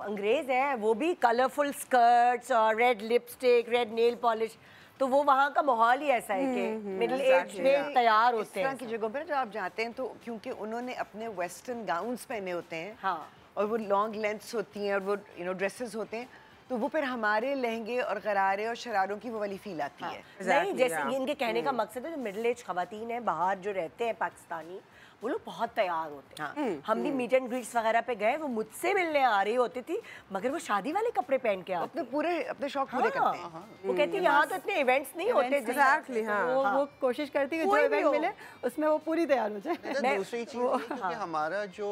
अंग्रेज़ हैं वो भी कलरफुल स्कर्ट्स और red lipstick, red nail polish, तो वो वहाँ का माहौल ही ऐसा है कि मिडिल एज में तैयार होते इस तरह हैं की जगहों पर जब आप जाते हैं तो क्योंकि उन्होंने अपने वेस्टर्न गाउन्स पहने होते हैं हाँ। और वो लॉन्ग लेंथ्स होती हैं और वो ड्रेसेस होते हैं, तो वो फिर हमारे लहंगे और गरारे और शरारों की वो वाली फील आती है। नहीं, जैसे ये इनके कहने का मकसद है जो मिडिल एज खवातीन हैं बाहर जो रहते हैं पाकिस्तानी, वो लोग बहुत तैयार होते हैं। हम भी मीट एंड ग्रीट्स वगैरह पे गए, वो मुझसे मिलने आ रही होती थी मगर वो शादी वाले कपड़े पहन के आते अपने शौक पूरे करते हैं। वो कहती है यहाँ तो इतने इवेंट्स नहीं होते। एग्जैक्टली, हाँ। वो कोशिश करती है कि जो इवेंट मिले उसमें वो पूरी तैयार हो जाए। दूसरी चीज़ क्योंकि हमारा जो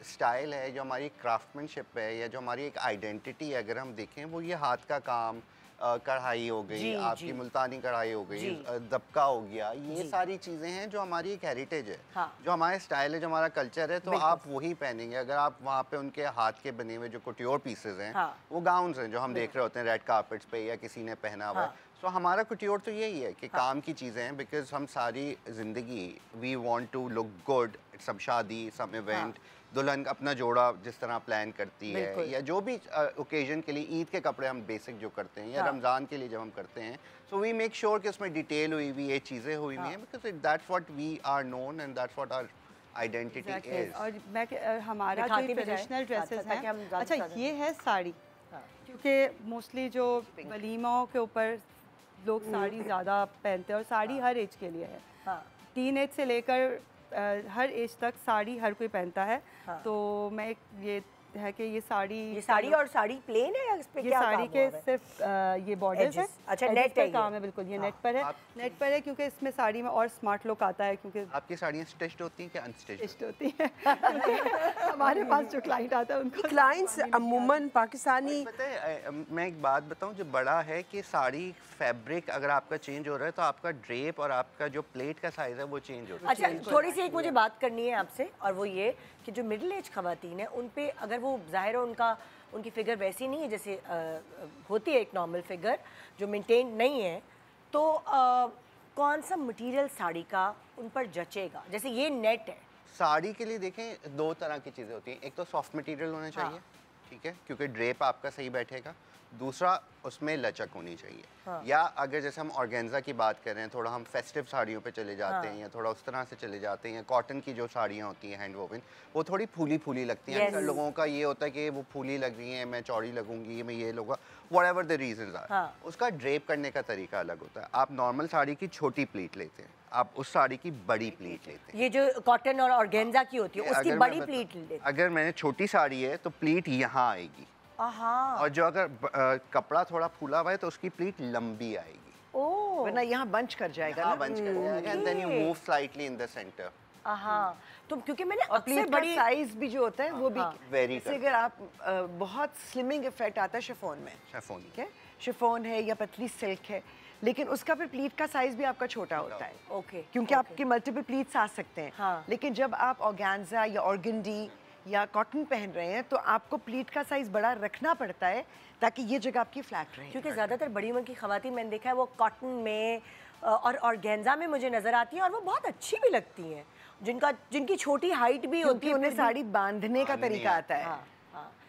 स्टाइल है, जो हमारी क्राफ्टमैनशिप है या जो हमारी एक आइडेंटिटी है, अगर हम देखें वो ये हाथ का काम, कढ़ाई हो गई, आपकी मुल्तानी कढ़ाई हो गई, दबका हो गया, ये सारी चीज़ें हैं जो हमारी एक हेरिटेज है। जो हमारे स्टाइल है, जो हमारा कल्चर है, तो आप वही पहनेंगे। अगर आप वहाँ पे उनके हाथ के बने हुए जो कुटियोर पीसेज हैं, वो गाउन्स हैं जो हम देख रहे होते हैं रेड कार्पेट्स पे या किसी ने पहना हुआ है। तो हमारा कुटियोर तो यही है कि काम की चीज़ें हैं, बिकॉज हम सारी ज़िंदगी we want to look good, some shaadi, some event, दुल्हन अपना जोड़ा जिस तरह प्लान करती है, या जो भी ओकेजन के लिए, ईद के कपड़े हम बेसिक जो करते हैं या रमज़ान के लिए जब हम करते हैं, सो वी मेक श्योर कि उसमें डिटेल हुई हुई ये चीज़ें हुई हुई हैं, because that's what we are known and that's what our identity is. और मैं हमारा जो ट्रेडिशनल ड्रेसेस हैं, अच्छा ये है साड़ी, क्योंकि मोस्टली जो वलीमाओं के ऊपर लोग साड़ी ज़्यादा पहनते हैं और साड़ी हर एज के लिए है। टीन एज से लेकर हर एज तक साड़ी हर कोई पहनता है। तो मैं ये है कि ये साड़ी और साड़ी प्लेन है या इस पे ये क्या साड़ी के सिर्फ ये बॉर्डर्स है। अच्छा, नेट पर काम है, बिल्कुल ये नेट पर है। नेट पर है क्योंकि इसमें साड़ी में और स्मार्ट लुक आता है, क्योंकि आपकी साड़ियाँ स्टिच्ड होती हैं कि अनस्टिच्ड होती हैं? हमारे पास जो क्लाइंट आता है उनको, क्लाइंट्स अमूमन पाकिस्तानी। पता है, मैं एक बात बताऊं जो बड़ा है कि साड़ी फैब्रिक अगर आपका चेंज हो रहा है तो आपका ड्रेप और आपका जो प्लेट का साइज है वो चेंज हो रहा है। अच्छा, थोड़ी सी एक मुझे बात करनी है आपसे, और वो ये कि जो मिडिल एज खवातीन है उन पे अगर वो ज़ाहिर है उनकी फिगर वैसी नहीं है जैसे होती है एक नॉर्मल फिगर जो मेंटेन नहीं है, तो कौन सा मटेरियल साड़ी का उन पर जचेगा? जैसे ये नेट है, साड़ी के लिए देखें दो तरह की चीज़ें होती हैं, एक तो सॉफ्ट मटेरियल होना चाहिए, ठीक है, क्योंकि ड्रेप आपका सही बैठेगा। दूसरा उसमें लचक होनी चाहिए। या अगर जैसे हम ऑर्गेन्जा की बात कर रहे हैं, थोड़ा हम फेस्टिव साड़ियों पे चले जाते हैं या थोड़ा उस तरह से चले जाते हैं, या कॉटन की जो साड़ियाँ होती हैं हैंड वोवन, वो थोड़ी फूली फूली लगती हैं। अक्सर लोगों का ये होता है कि वो फूली लग रही हैं, मैं चौड़ी लगूंगी, मैं ये लूँगा, व्हाटएवर द रीजंस आर, उसका ड्रेप करने का तरीका अलग होता है। आप नॉर्मल साड़ी की छोटी प्लीट लेते हैं, आप उस साड़ी की बड़ी प्लीट लेते हैं। ये जो कॉटन और ऑर्गेन्जा की होती है उसकी बड़ी प्लीट लेते हैं। अगर मैंने छोटी साड़ी है तो प्लीट यहाँ आएगी, और जो अगर कपड़ा थोड़ा फूला हुआ है तो उसकी प्लीट लंबी आएगी, वरना यहाँ बंच कर जाएगा ना, बंच कर जाएगा, and then you move slightly in the centre. तो क्योंकि मैंने अक्सर बड़ी साइज भी जो होता है वो भी वेरी, अगर आप बहुत स्लिमिंग इफेक्ट आता है शिफॉन में, ठीक है, शिफॉन है या पतली सिल्क है, लेकिन उसका फिर प्लीट का साइज भी आपका छोटा होता है, क्योंकि आपके मल्टीपल प्लीट्स आ सकते हैं। लेकिन जब आप ऑर्गेन्जा या ऑर्गेंडी या कॉटन पहन रहे हैं तो आपको प्लीट का साइज बड़ा रखना पड़ता है ताकि ये जगह आपकी फ्लैट रहे, क्योंकि ज़्यादातर बड़ी उम्र की खवातीन मैंने देखा है वो कॉटन में और ऑर्गेन्जा में मुझे नज़र आती हैं और वो बहुत अच्छी भी लगती हैं, जिनकी छोटी हाइट भी होती है, उन्हें साड़ी बांधने का तरीका आता है,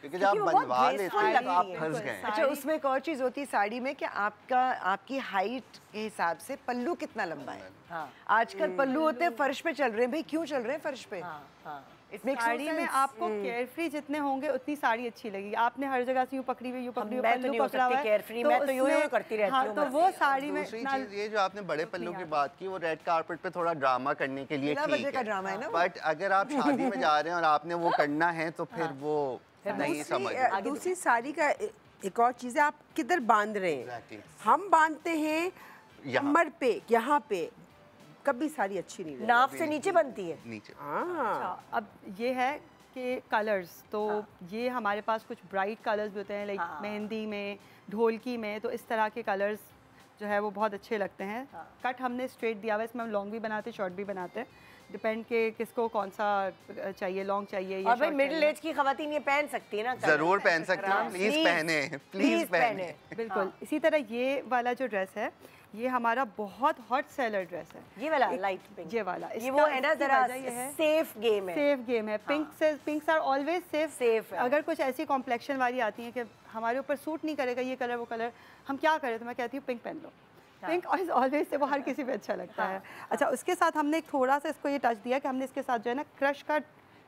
क्योंकि जब आप बनवा लेते हैं तो आप फंस गए। अच्छा, उसमें एक और चीज़ होती है साड़ी में कि आपकी हाइट के हिसाब से पल्लू कितना लंबा है। आजकल पल्लू होते हैं फर्श पे चल रहे हैं, भाई क्यों चल रहे हैं फर्श पे? साड़ी में आपको केयरफ्री जितने होंगे उतनी साड़ी अच्छी लगेगी। आपने हर जगह से यूं पकड़ी हुई पल्लू पकड़ा हुआ है, केयरफ्री मैं तो यूं करती रहती हूं। तो वो साड़ी में दूसरी चीज ये जो आपने बड़े पल्लू की बात की, वो रेड कारपेट पे थोड़ा ड्रामा करने के लिए ठीक है, ड्रामा है ना, बट अगर आप शादी में जा रहे हैं और आपने वो करना है तो फिर वो नहीं समझ। दूसरी साड़ी का एक और चीज़ है, आप किधर बांध रहे हैं। हम बांधते हैं कमर पे, यहाँ पे, कभी साड़ी अच्छी नहीं लगती, नाफ से नीचे बनती है नीचे। अच्छा, अब ये है कि कलर्स, तो ये हमारे पास कुछ ब्राइट कलर्स भी होते हैं, लाइक मेहंदी में, ढोलकी में, तो इस तरह के कलर्स जो है वो बहुत अच्छे लगते हैं। कट हमने स्ट्रेट दिया हुआ है, इसमें हम लॉन्ग भी बनाते हैं, शॉर्ट भी बनाते हैं, डिपेंड के किसको कौन सा चाहिए, लॉन्ग चाहिए और भाई मिडिल एज की खवातीन ये पहन सकती है ना, जरूर पहन सकती हैं, प्लीज पहने, प्लीज पहने। बिल्कुल। इसी तरह ये वाला जो ड्रेस है ये हमारा बहुत हॉट सेलर ड्रेस है, ये वाला लाइट पिंक, ये वाला, ये वो है ना जरा सेफ गेम है, सेफ गेम है। Pinks are always safe. अगर कुछ ऐसी कॉम्प्लेक्शन वाली आती है कि हमारे ऊपर सूट नहीं करेगा ये कलर वो कलर, हम क्या करें, तो मैं कहती हूँ पिंक पहन लो। पिंक इज ऑलवेज से वो हर किसी पे अच्छा लगता है। अच्छा, उसके साथ हमने थोड़ा सा इसको ये टच दिया कि हमने इसके साथ जो है ना क्रश का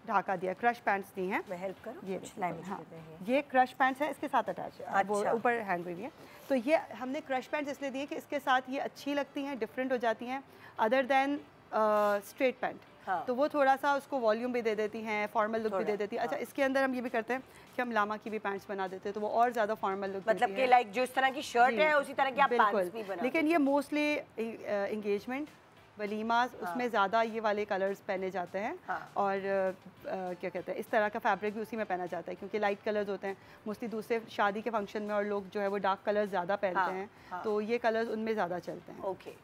ढाका दिया, क्रश पैंट्स दी हैं। मैं हेल्प करूं? ये हाँ, ये क्रश पैंट्स है, इसके साथ अटैच है, वो ऊपर हैंग हुई है। तो ये हमने क्रश पैंट्स इसलिए दिए कि इसके साथ ये अच्छी लगती हैं, डिफरेंट हो जाती हैं अदर देन स्ट्रेट पैंट। तो वो थोड़ा सा उसको वॉल्यूम भी दे देती हैं, फॉर्मल लुक भी दे देती है। अच्छा, इसके अंदर हम ये भी करते हैं कि हम लामा की भी पैंट्स बना देते हैं, तो वो और ज़्यादा फॉर्मल लुक, मतलब कि लाइक जो इस तरह की शर्ट है उसी तरह की आप पैंट्स भी बना। लेकिन ये मोस्टली एंगेजमेंट, वलीमास, उसमें ज़्यादा ये वाले कलर्स पहने जाते हैं। और क्या कहते हैं, इस तरह का फैब्रिक भी उसी में पहना जाता है, क्योंकि लाइट कलर्स होते हैं मोस्टली दूसरे शादी के फंक्शन में, और लोग जो है वो डार्क कलर्स ज़्यादा पहनते हैं, तो ये कलर्स उनमें ज़्यादा चलते हैं। ओके,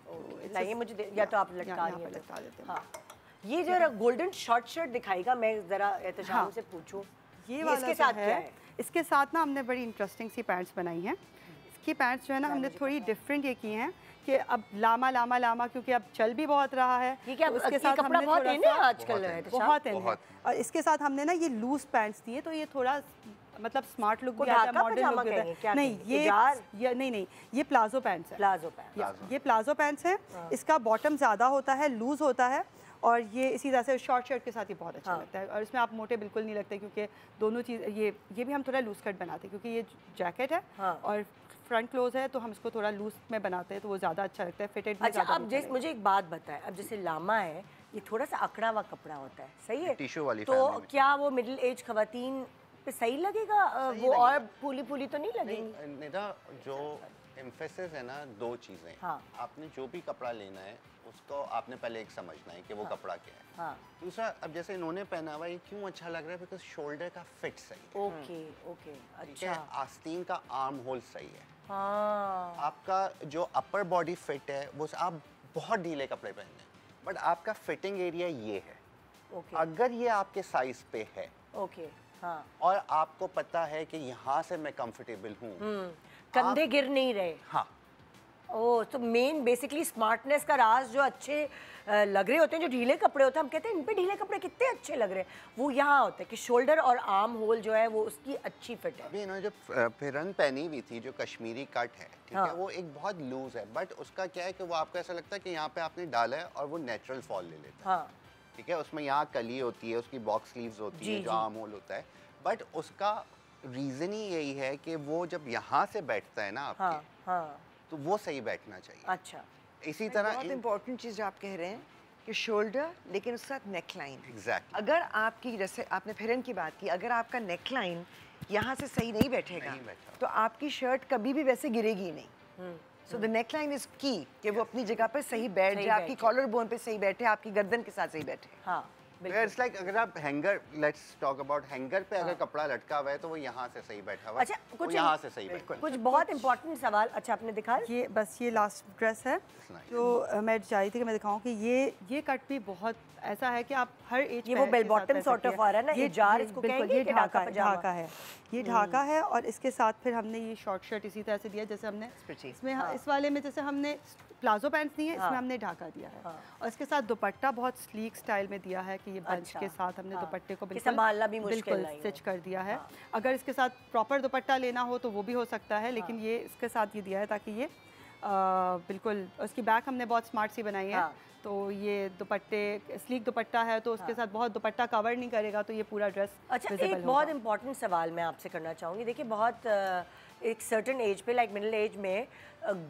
ये मुझे या तो आप लटका देते हैं। ये जो गोल्डन शॉर्ट शर्ट दिखाएगा, मैं ज़रा एहतशाम से पूछूं, ये वाला इसके साथ क्या है? इसके साथ ना हमने बड़ी इंटरेस्टिंग सी पैंट्स बनाई हैं। इसकी पैंट्स जो है ना हमने थोड़ी डिफरेंट ये की हैं कि अब लामा क्योंकि अब चल भी बहुत रहा है, ये क्या उसके साथ हमने बहुत है ना आजकल बहुत है, और इसके साथ हमने ना ये लूज पैंट्स दिए, तो ये थोड़ा मतलब स्मार्ट लुक भी आता है, मॉडर्न लुक भी आता है। नहीं, ये नहीं, ये प्लाजो पैंट्स है। ये प्लाजो पैंट्स है। इसका बॉटम ज़्यादा होता है, लूज होता है, और ये इसी तरह से शॉर्ट शर्ट के साथ ये बहुत अच्छा लगता है, और इसमें आप मोटे बिल्कुल नहीं लगते, क्योंकि दोनों चीज़ ये भी हम थोड़ा लूज कट बनाते हैं, क्योंकि ये जैकेट है और फ्रंट क्लोज है, तो हम इसको थोड़ा लूज में बनाते हैं, तो वो ज़्यादा अच्छा लगता है, फिटेड भी। अच्छा, अब जैसे मुझे एक बात बताएं, अब जैसे लामा है ये थोड़ा सा अकड़ा हुआ कपड़ा होता है, सही है, टिश्यू वाली, तो क्या वो मिडिल एज खवातीन पे सही लगेगा वो, और फूली तो नहीं लगेगी? निदा, जो एम्फेसिस है ना, दो चीज़ें, आपने जो भी कपड़ा लेना है उसको आपने पहले एक समझना है कि वो कपड़ा क्या है। दूसरा, अब जैसे इन्होंने पहना हुआ, ये क्यों अच्छा लग रहा है, बिकॉज शोल्डर का फिट सही है। ओके, अच्छा, आस्तीन का आर्म होल सही है। आपका जो अपर बॉडी फिट है वो आप बहुत ढीले कपड़े पहने, बट आपका फिटिंग एरिया ये है। अगर ये आपके साइज पे है, और आपको पता है कि यहाँ से मैं कंफर्टेबल हूँ, कंधे गिर नहीं रहे। ओह, तो मेन बेसिकली स्मार्टनेस का राज जो अच्छे लग रहे होते हैं, जो ढीले कपड़े होते हैं, हम कहते हैं इन पे ढीले कपड़े कितने अच्छे लग रहे हैं, वो यहाँ होता है कि शोल्डर और आर्म होल जो है वो उसकी अच्छी फिट है। अभी इन्होंने जो फिरन पहनी हुई थी, जो कश्मीरी कट है, ठीक है, वो एक बहुत लूज है, बट उसका क्या है कि वो आपको ऐसा लगता है कि यहाँ पे आपने डाला है और वो नेचुरल फॉल ले लेता है। ठीक है, उसमें यहाँ कली होती है, उसकी बॉक्स स्लीव्स होती है, जो आर्म होल होता है, बट उसका रीज़न ही यही है कि वो जब यहाँ से बैठता है ना आपके, तो वो सही बैठना चाहिए। अच्छा, इसी तरह बहुत इंपॉर्टेंट चीज़ आप कह रहे हैं कि शोल्डर, लेकिन उसके साथ नेक लाइन। एग्जैक्टली। अगर आपकी, जैसे आपने फिरन की बात की, अगर आपका नेक लाइन यहाँ से सही नहीं बैठेगा, तो आपकी शर्ट कभी भी वैसे गिरेगी ही नहीं। So the neck line is की, कि वो अपनी जगह पे सही बैठ जाए, आपकी कॉलर बोन पे सही बैठे, आपकी गर्दन के साथ सही बैठे। इट्स लाइक अगर आप hanger, let's talk about hanger पे अगर कपड़ा लटका हुआ है तो वो यहाँ से सही बैठा हुआ है। अच्छा, कुछ यहाँ से सही बैठा, कुछ बहुत इंपॉर्टेंट सवाल। अच्छा, आपने दिखा, ये बस ये लास्ट ड्रेस है जो मैं चाह रही थी कि मैं दिखाऊं कि ये कट भी बहुत ऐसा है कि आप हर एज, ये वो बेल बॉटम सॉर्ट ऑफ आ रहा है ना, ये जार इसको कहेंगे, ये ढाका है, ये ढाका है, और इसके साथ फिर हमने ये शॉर्ट शर्ट इसी तरह से दिया, जैसे हमने इसमें इस वाले में जैसे हमने प्लाजो पैंट्स दी है, इसमें हमने ढाका दिया है, और इसके साथ दुपट्टा बहुत स्लीक स्टाइल में दिया है कि ये बंच के साथ हमने दुपट्टे को बिल्कुल संभालना भी मुश्किल नहीं, स्टिच कर दिया है। अगर इसके साथ प्रॉपर दुपट्टा लेना हो तो वो भी हो सकता है, लेकिन ये इसके साथ ये दिया है ताकि ये बिल्कुल, उसकी बैक हमने बहुत स्मार्ट सी बनाई है, तो ये दुपट्टे स्लीक दुपट्टा है, तो उसके साथ बहुत दुपट्टा कवर नहीं करेगा, तो ये पूरा ड्रेस। अच्छा, एक बहुत इंपॉर्टेंट सवाल मैं आपसे करना चाहूँगी। देखिए, बहुत एक सर्टन एज पे, लाइक मिडिल एज में,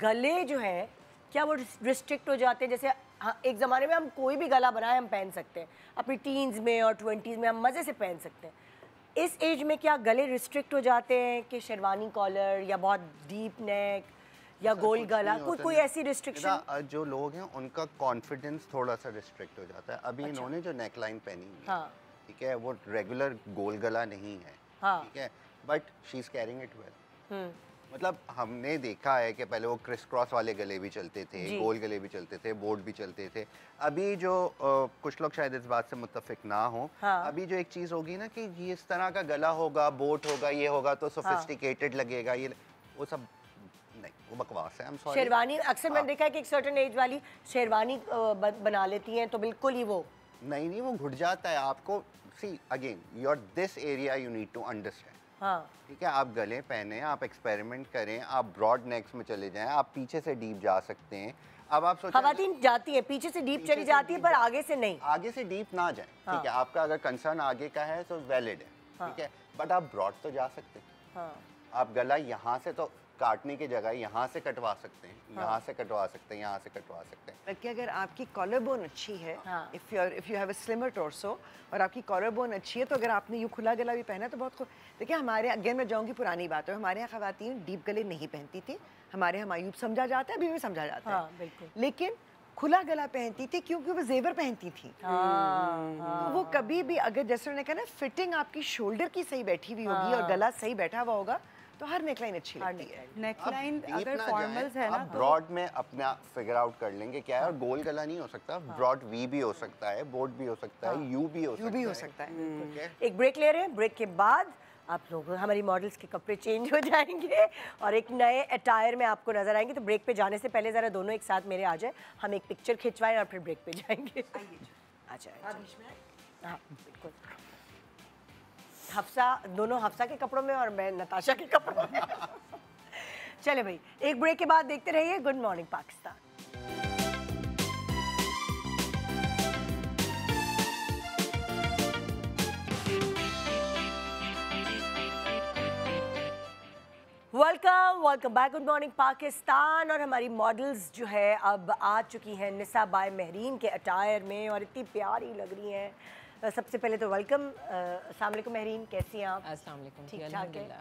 गले जो है क्या वो रिस्ट्रिक्ट हो जाते हैं? जैसे एक ज़माने में हम कोई भी गला बनाए हम पहन सकते हैं, अपनी टीन्स में और 20s में हम मज़े से पहन सकते हैं। इस एज में क्या गले रिस्ट्रिक्ट हो जाते हैं कि शेरवानी कॉलर या बहुत डीप नेक या गोल गला, कोई ऐसी रिस्ट्रिक्शन? जो लोग हैं उनका कॉन्फिडेंस थोड़ा सा रिस्ट्रिक्ट हो जाता है। अभी इन्होंने जो नेक लाइन पहनी हुई है, ठीक है, वो रेगुलर गोल गला नहीं है, ठीक है, but she is carrying it well. मतलब हमने देखा है कि पहले वो क्रिस क्रॉस वाले गले भी चलते थे, गोल गले भी चलते थे, बोट भी चलते थे। अभी जो कुछ लोग शायद इस बात से मुत्तफिक ना हो, अभी जो एक चीज़ होगी ना कि ये इस तरह का गला होगा, बोट होगा, ये होगा तो सोफिस्टिकेटेड लगेगा, ये वो सब नहीं, वो बकवास है। शेरवानी अक्सर मैंने देखा है कि एक सर्टेन एज वाली शेरवानी बना लेती हैं तो बिल्कुल ही वो नहीं वो घुट जाता है आपको। See again your this area you need to understand. हाँ ठीक है, आप गले पहने, आप एक्सपेरिमेंट करें, आप ब्रॉड नेक्स में चले जाएं, आप पीछे से डीप जा सकते हैं। अब आप सोचें खवातीन जाती है पीछे से डीप चली जाती है पर आगे से नहीं, आगे से डीप ना जाए। ठीक है, आपका अगर कंसर्न आगे का है तो वैलिड है। ठीक है, बट आप ब्रॉड तो जा सकते हैं। आप गला यहाँ से तो काटने की जगह यहाँ से कटवा सकते हैं, यहाँ से कटवा सकते हैं, यहाँ से कटवा सकते हैं। बल्कि अगर आपकी कॉलर बोन अच्छी है, if you have a slimmer torso और आपकी कॉलर बोन अच्छी है, तो अगर आपने यूँ खुला गला भी पहना तो बहुत देखिए हमारे अगेन मैं जाऊँगी पुरानी बात है, हमारे यहाँ खवातीन डीप गले नहीं पहनती थी। हमारे यहाँ मायूब समझा जाता है, अभी भी समझा जाता है, बिल्कुल। लेकिन खुला गला पहनती थी क्योंकि वो जेवर पहनती थी। तो वो कभी भी अगर जैसे उन्होंने कहा ना फिटिंग आपकी शोल्डर की सही बैठी हुई होगी और गला सही बैठा हुआ होगा तो हर नेकलाइन अच्छी लगती है। नेकलाइन अगर फॉर्मल्स है ना तो ब्रॉड में अपना फिगर आउट कर लेंगे क्या है, और गोल गला नहीं हो सकता, ब्रॉड वी भी हो सकता है, बोट भी हो सकता है, यू भी हो सकता है। एक ब्रेक ले रहे हैं, ब्रेक के बाद आप लोग हमारी मॉडल्स के कपड़े चेंज हो जाएंगे और एक नए अटायर में आपको नजर आएंगे। तो ब्रेक पे जाने से पहले ज़रा दोनों एक साथ मेरे आ जाए, हम एक पिक्चर खिंचवाएं और फिर ब्रेक पे जाएंगे। अच्छा हाँ बिल्कुल। हफ्सा दोनों हफ्सा के कपड़ों में और मैं नताशा के कपड़ों में। चले भाई, एक ब्रेक के बाद देखते रहिए good morning Pakistan. Welcome back good morning Pakistan. और हमारी मॉडल्स जो है अब आ चुकी हैं निसा बाय महरीन के अटायर में और इतनी प्यारी लग रही हैं। सबसे पहले तो वेलकम। अस्सलाम वालेकुम महरीन, कैसी हैं आप? अस्सलाम वालेकुम। ठीक ठाक है,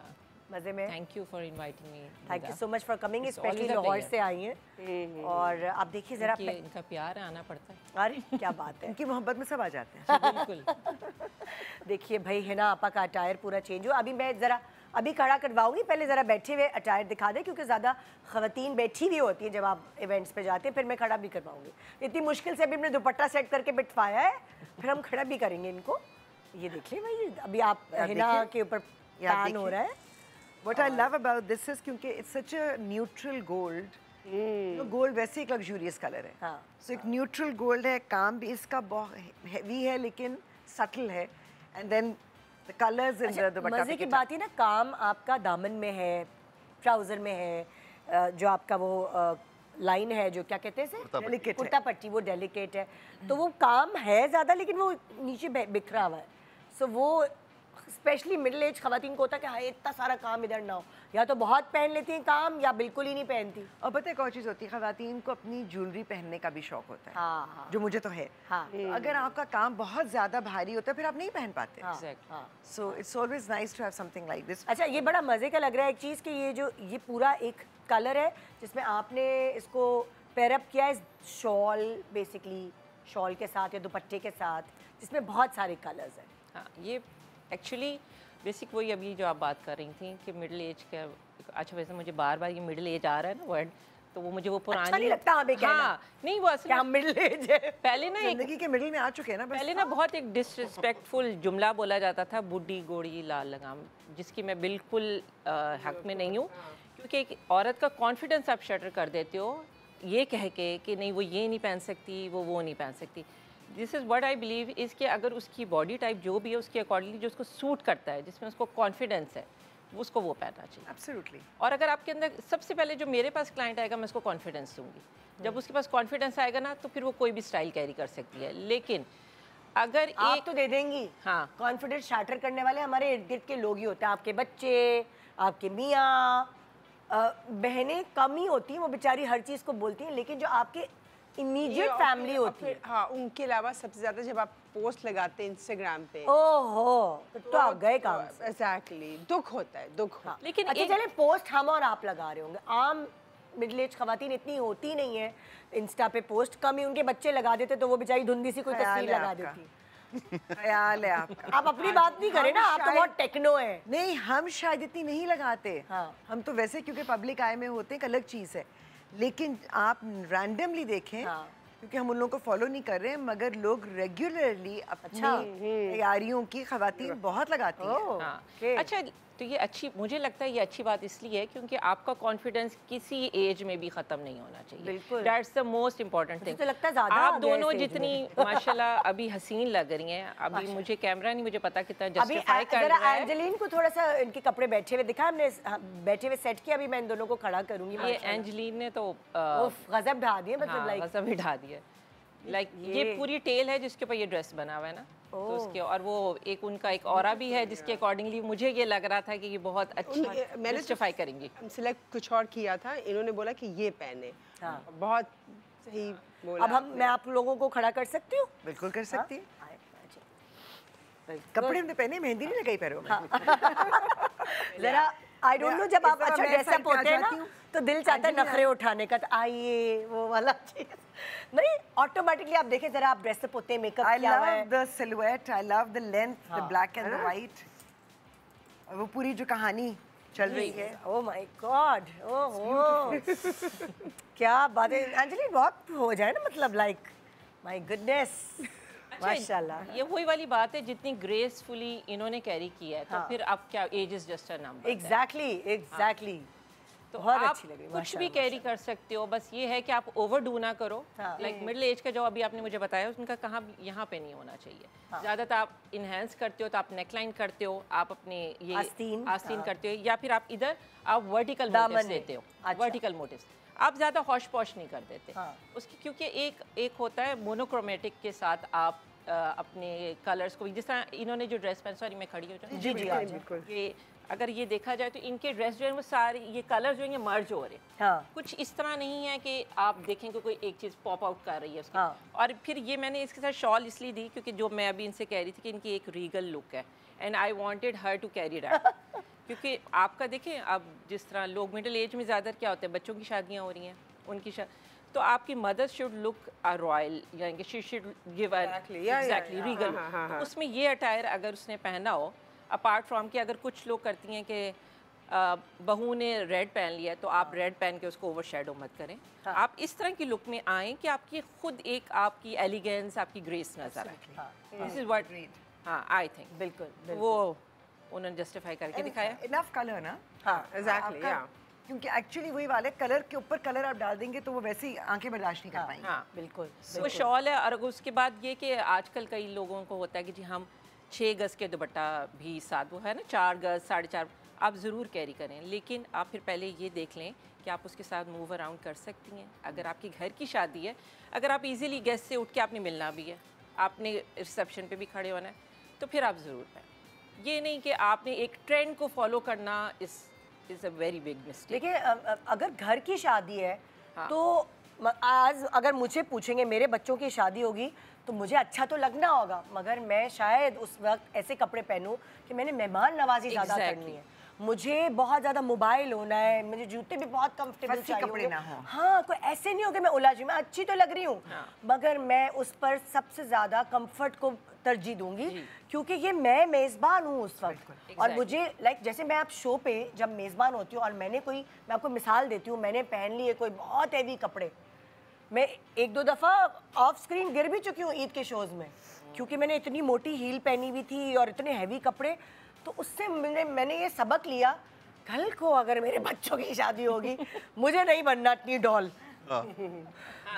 मज़े में? Thank you for inviting me. Thank you so much for coming, specially Lahore से आई हैं। और आप देखिए ज़रा इनका प्यार आना पड़ता है। अरे क्या बात है, इनकी मोहब्बत में सब आ जाते हैं। बिल्कुल। देखिए भाई है ना, आपा का अटायर पूरा चेंज हुआ। अभी मैं ज़रा अभी खड़ा करवाऊंगी, पहले ज़रा बैठे हुए अटायर दिखा दें क्योंकि ज़्यादा ख़वातीन बैठी हुई होती हैं जब आप इवेंट्स पे जाते हैं, फिर मैं खड़ा भी करवाऊंगी। इतनी मुश्किल से अभी हमने दुपट्टा सेट करके बिठवाया है, फिर हम खड़ा भी करेंगे इनको। ये देखिए भाई, अभी आप हिना के ऊपर पैन हो रहा है। What I love about this is क्योंकि it's such a neutral gold। तो गोल्ड वैसे एक लग्जूरियस कलर है। हाँ। So एक न्यूट्रल गोल्ड है, काम भी इसका बहुत हैवी है लेकिन सटल है। And then the colours in the dupatta. मज़े की बात है ना, काम आपका दामन में है, ट्राउज़र में है, जो आपका वो लाइन है जो क्या कहते हैं डेलिकेट कुर्ता पट्टी, वो डेलिकेट है, तो वो काम है ज़्यादा लेकिन वो नीचे बिखरा हुआ है। सो वो स्पेशली मिडिल एज खवातीन को होता है कि हाँ इतना सारा काम इधर ना हो, या तो बहुत पहन लेती हैं काम या बिल्कुल ही नहीं पहनती। और पता है एक और चीज़ होती है, खवातीन को अपनी ज्वेलरी पहनने का भी शौक होता है। हाँ। जो मुझे तो है। हाँ। तो अगर आपका काम बहुत ज़्यादा भारी होता है फिर आप नहीं पहन पाते। So it's always nice to have something like this. अच्छा, ये बड़ा मज़े का लग रहा है एक चीज़ कि ये पूरा एक कलर है जिसमें आपने इसको पेयरअप किया है शॉल, बेसिकली शॉल के साथ या दुपट्टे के साथ, जिसमें बहुत सारे कलर्स हैं। हाँ, ये एक्चुअली बेसिक वही अभी जो आप बात कर रही थी कि मिडिल एज का। अच्छा वैसे मुझे बार बार ये मिडिल एज आ रहा है ना वर्ड, तो वो मुझे वो पुरानी अच्छा नहीं लगता हमें कहना। हाँ, नहीं वो असल हम मिडिल एज है। पहले ना जिंदगी के मिडिल में आ चुके हैं ना, पहले ना बहुत एक डिसरिस्पेक्टफुल जुमला बोला जाता था, बूढ़ी गोड़ी लाल लगाम, जिसकी मैं बिल्कुल हक में नहीं हूँ, क्योंकि एक औरत का कॉन्फिडेंस आप शटर कर देते हो ये कह के कि नहीं वो ये नहीं पहन सकती, वो नहीं पहन सकती। This is what I believe is कि अगर उसकी बॉडी टाइप जो भी है उसके अकॉर्डिंगली जो उसको सूट करता है, जिसमें उसको कॉन्फिडेंस है, उसको वो पहनना चाहिए। एब्सोल्युटली। और अगर आपके अंदर सबसे पहले जो मेरे पास क्लाइंट आएगा मैं उसको कॉन्फिडेंस दूंगी। जब उसके पास कॉन्फिडेंस आएगा ना तो फिर वो कोई भी स्टाइल कैरी कर सकती है। लेकिन अगर आप एक तो दे देंगी, हाँ, कॉन्फिडेंस शैटर करने वाले हमारे इर्द गिर्द के लोग ही होते हैं, आपके बच्चे, आपके मियाँ, बहनें कम ही होती हैं, वो बेचारी हर चीज़ को बोलती हैं, लेकिन जो आपके इमीडिएट फैमिली होती है, हाँ, उनके अलावा सबसे ज़्यादा जब आप पोस्ट लगाते हैं इंस्टाग्राम पे, ओहो तो आप गए काम से। एग्जैक्टली, दुख होता है, दुख। हाँ। लेकिन अच्छा चले, पोस्ट हम और आप लगा रहे होंगे, आम मिडिल एज खवातीन इतनी होती नहीं है इंस्टा पे पोस्ट, कम ही उनके बच्चे लगा देते तो वो बेचारी धुंधी सी कोई तस्वीर लगा देती। ख्याल है आपका। आप अपनी बात नहीं करें ना, आप तो बहुत टेक्नो है। नहीं, हम शायद इतनी नहीं लगाते। हाँ। हम तो वैसे क्योंकि पब्लिक आई में होते हैं, एक अलग चीज़ है। लेकिन आप रैंडमली देखें, हाँ। क्योंकि हम उन लोगों को फॉलो नहीं कर रहे हैं, मगर लोग रेगुलरली अपनी तैयारियों की खवातीन बहुत लगाती हैं। हाँ। Okay. अच्छा, तो ये अच्छी, मुझे लगता है ये अच्छी बात इसलिए है क्योंकि आपका कॉन्फिडेंस किसी एज में भी ख़त्म नहीं होना चाहिए। बिल्कुल। That's the most important thing. तो लगता है ज़्यादा आप आ गया दोनों इस age जितनी माशाल्लाह अभी हसीन लग रही हैं, अभी मुझे कैमरा नहीं, मुझे पता कितना अभी जस्टिफाई कर जरा रहा है। एंजेलिन को थोड़ा सा इनके कपड़े बैठे हुए दिखा हमने, बैठे हुए सेट किया। अभी मैं इन दोनों को खड़ा करूंगी। ये एंजेलिन ने तो गजब ढा दिए, मतलब हाँ, लाइक गजब ही ढा दिया। लाइक ये पूरी टेल है जिसके ऊपर ये ड्रेस बना हुआ है ना, तो उसके, और वो एक उनका एक ऑरा भी है जिसके अकॉर्डिंगली मुझे ये लग रहा था कि ये बहुत अच्छी मैंने जस्टिफाई करेंगी। सिलेक्ट कुछ और किया था, इन्होंने बोला कि ये पहने। बहुत सही बोला। अब मैं आप लोगों को खड़ा कर सकती हूँ? बिल्कुल कर सकती है। कपड़े हमने पहने, मेहंदी नहीं लगाई पैरों में। जरा आई डोंट नो, जब आप इस अच्छा तरह मैं ड्रेसअप साइड पे आ होते हैं ना जाती हूँ। तो दिल चाहता है नखरे उठाने का, तो आइए वो वाला चीज नहीं, ऑटोमेटिकली आप देखें जरा, आप ड्रेसअप होते हैं, मेकअप I किया हुआ है। love the silhouette, I love the length, the black and the white. और वो पूरी जो कहानी चल रही है। ओह माय गॉड, ओह क्या बात है एंजेलिन, बहुत हो जाए ना, मतलब लाइक माय गुडनेस, माशाल्लाह। ये वही वाली बात है, जितनी ग्रेसफुली इन्होंने कैरी किया है, तो फिर अब क्या, age is just a number. Exactly तो बहुत आप अच्छी लग रही है, कुछ भी कैरी कर सकते हो, बस ये है कि आप ओवरडू ना करो। लाइक मिडिल एज का जो अभी आपने मुझे बताया, उनका कहाँ यहाँ पे नहीं होना चाहिए। ज़्यादातर आप इन्हेंस करते हो तो आप नेकलाइन करते हो, आप अपने ये आस्तीन करते हो, या फिर आप इधर आप वर्टिकल मोटिव्स देते हो। वर्टिकल मोटिव्स आप ज़्यादा हौश पौश नहीं कर देते उसकी, क्योंकि एक होता है मोनोक्रोमेटिक के साथ आप अपने कलर्स को, जिस तरह इन्होंने जो ड्रेस पहन, सॉरी मैं खड़ी हो जाऊँ, जी बिल्कुल। ये अगर ये देखा जाए तो इनके ड्रेस जो है वो सारे ये कलर जो है मर्ज हो रहे हैं। हाँ। कुछ इस तरह नहीं है कि आप देखेंगे कोई एक चीज़ पॉप आउट कर रही है उसकी। हाँ। और फिर ये मैंने इसके साथ शॉल इसलिए दी क्योंकि जो मैं अभी इनसे कह रही थी कि इनकी एक रीगल लुक है, and I wanted her to carry that. क्योंकि आपका देखें, अब जिस तरह लोग मिडिल एज में ज़्यादा क्या होते हैं, बच्चों की शादियाँ हो रही हैं, उनकी तो आपकी mother should look a royal, यानी कि she should give exactly Regal. तो उसमें ये अटायर अगर उसने पहना हो, अपार्ट फ्रॉम कि अगर कुछ लोग करती हैं कि बहू ने रेड पहन लिया तो आप रेड पहन के उसको ओवर शेडो मत करें। आप इस तरह की लुक में आएँ कि आपकी खुद एक आपकी एलिगेंस, आपकी ग्रेस नजर आए। दिस इज व्हाट, हाँ आई थिंक बिल्कुल वो उन्होंने जस्टिफाई करके दिखाया। इनफ कलर ना, हाँ एग्जैक्टली, या क्योंकि एक्चुअली वही वाले कलर के ऊपर कलर आप डाल देंगे तो वो वैसे ही आंखें बर्दाश्त नहीं कर पाएंगी। हाँ बिल्कुल। वो शॉल है। और उसके बाद ये कि आजकल कई लोगों को होता है कि जी हम 6 गज़ के दुपट्टा भी साथ, वो है ना 4 गज़ 4.5, आप ज़रूर कैरी करें, लेकिन आप फिर पहले ये देख लें कि आप उसके साथ मूव अराउंड कर सकती हैं। अगर आपके घर की शादी है, अगर आप इजीली गेस्ट से उठ के आपने मिलना भी है, आपने रिसेप्शन पे भी खड़े होना है, तो फिर आप ज़रूर पहनें। ये नहीं कि आपने एक ट्रेंड को फॉलो करना is a very big mistake. देखिए अगर घर की शादी है तो आज अगर मुझे पूछेंगे, मेरे बच्चों की शादी होगी तो मुझे अच्छा तो लगना होगा, मगर मैं शायद उस वक्त ऐसे कपड़े पहनूं कि मैंने मेहमान नवाजी ज़्यादा करनी है, मुझे बहुत ज़्यादा मोबाइल होना है, मुझे जूते भी बहुत कंफर्टेबल चाहिए कपड़े ना हो। हाँ, कोई ऐसे नहीं हो कि मैं उलझ, मैं अच्छी तो लग रही हूँ मगर मैं उस पर सबसे ज़्यादा कंफर्ट को तरजीह दूंगी, क्योंकि ये मैं मेज़बान हूँ उस वक्त। और मुझे लाइक जैसे मैं आप शो पे जब मेज़बान होती हूँ और मैं आपको मिसाल देती हूँ, मैंने पहन लिए कोई बहुत हैवी कपड़े, मैं 1-2 दफ़ा ऑफ स्क्रीन गिर भी चुकी हूँ ईद के शोज़ में, क्योंकि मैंने इतनी मोटी हील पहनी हुई थी और इतने हैवी कपड़े। तो उससे मैंने ये सबक लिया, कल को अगर मेरे बच्चों की शादी होगी मुझे नहीं बनना इतनी डॉल,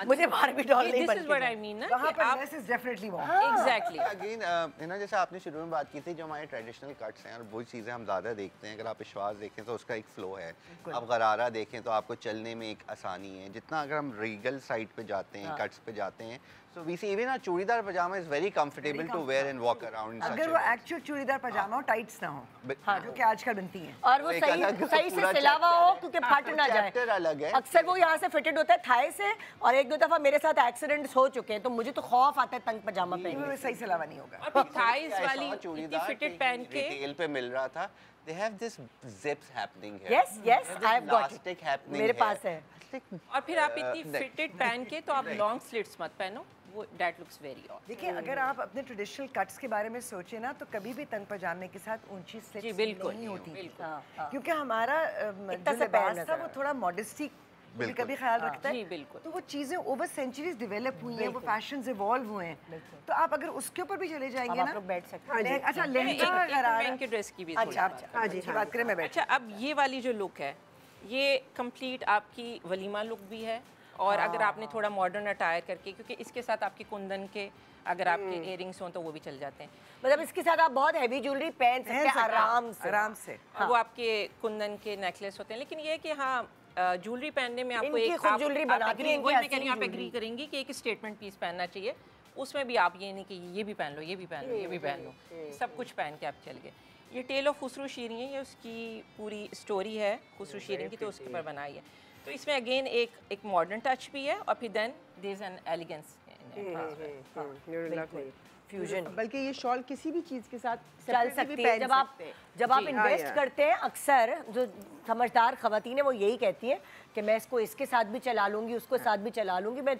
मुझे बारबी डॉल नहीं बननी। This is what I mean ना, वहाँ पर दिस इज डेफिनेटली वो। एग्जैक्टली अगेन यू नो, जैसे आपने शुरू में बात की थी, जो हमारे ट्रेडिशनल कट्स हैं और वो चीज़ें हम ज़्यादा देखते हैं। अगर आप विश्वास देखें तो उसका एक फ़्लो है, आप गरारा देखें तो आपको चलने में एक आसानी है। जितना अगर हम रीगल साइड पे जाते हैं, कट्स पे जाते हैं, so we see even a churidar pyjama is very comfortable to wear and walk around. अगर वो एक्चुअल चूड़ीदार पजामा हो, टाइट्स ना हो, हाँ, जो कि आजकल बनती हैं, और वो सही से सिलावा हो, क्योंकि फट ना जाए। अलग है, अक्सर वो यहाँ से फिटेड होता है थाई से, और 1-2 दफ़ा मेरे साथ एक्सीडेंट्स हो चुके हैं, तो मुझे तो खौफ आता है तंग पजामा पहनने में सही सिलावा नहीं होगा। और फिर थाइज वाली इतनी फिटेड पहन के रिटेल पे मिल रहा था, they have this zips happening here. Yes, I have got it. Elastic happening मेरे here. पास है। और फिर आप इतनी फिटेड पहन के तो आप लॉन्ग स्लिट्स मत पहनो, वो दैट लुक्स वेरी ऑड। देखिए अगर आप अपने ट्रेडिशनल कट्स के बारे में सोचें ना तो कभी भी तंग पजामे के साथ ऊंची स्लिट्स नहीं होती थी, क्योंकि हमारा जो लिबास था वो थोड़ा मॉडेस्टी भी कभी ख्याल रखता है। बिल्कुल। तो वो चीज़ें ओवर सेंचुरीज डेवलप हुई हैं, वो फैशंस इवॉल्व हुए हैं, तो आप अगर उसके ऊपर भी चले जाएंगे ना, बैठ सकते हैं। अच्छा लहंगा अगर आ रहा के ड्रेस की भी अच्छा हाँ जी बात करें मैं बैठ। अच्छा, अब ये वाली जो लुक है ये कंप्लीट आपकी वलीमा लुक भी है, और अगर आपने थोड़ा मॉडर्न अटायर करके, क्योंकि इसके साथ आपके कुंदन के अगर आपके इयरिंग्स हों तो वो भी चल जाते हैं, मतलब इसके साथ आप बहुत हैवी ज्वेलरी पहन सकते हैं आराम से। हाँ। वो आपके कुंदन के नेकलेस होते हैं, लेकिन ये है कि हाँ ज्वेलरी पहनने में आपको एक खुद ज्वेलरी बनाती है, वही मैं कह रही हूँ, आप एग्री करेंगी कि एक स्टेटमेंट पीस पहनना चाहिए, उसमें भी आप ये नहीं कि ये भी पहन लो, ये भी पहन लो, ये भी पहन लो, सब कुछ पहन के आप चल गए। ये टेल ऑफ खुसरू शीरीन है, ये उसकी पूरी स्टोरी है खुसरू शीरीन की, तो उसके ऊपर बनाई है। तो इसमें अगेन एक मॉडर्न टच भी है, और फिर then there is an elegance fusion. बल्कि ये शॉल किसी भी चीज़ के साथ चल सकती है। जब आप इन्वेस्ट करते हैं, अक्सर जो समझदार खवातीन है वो यही कहती हैं कि मैं इसको इसके साथ भी चला लूँगी, उसको साथ भी चला लूँगी, मैं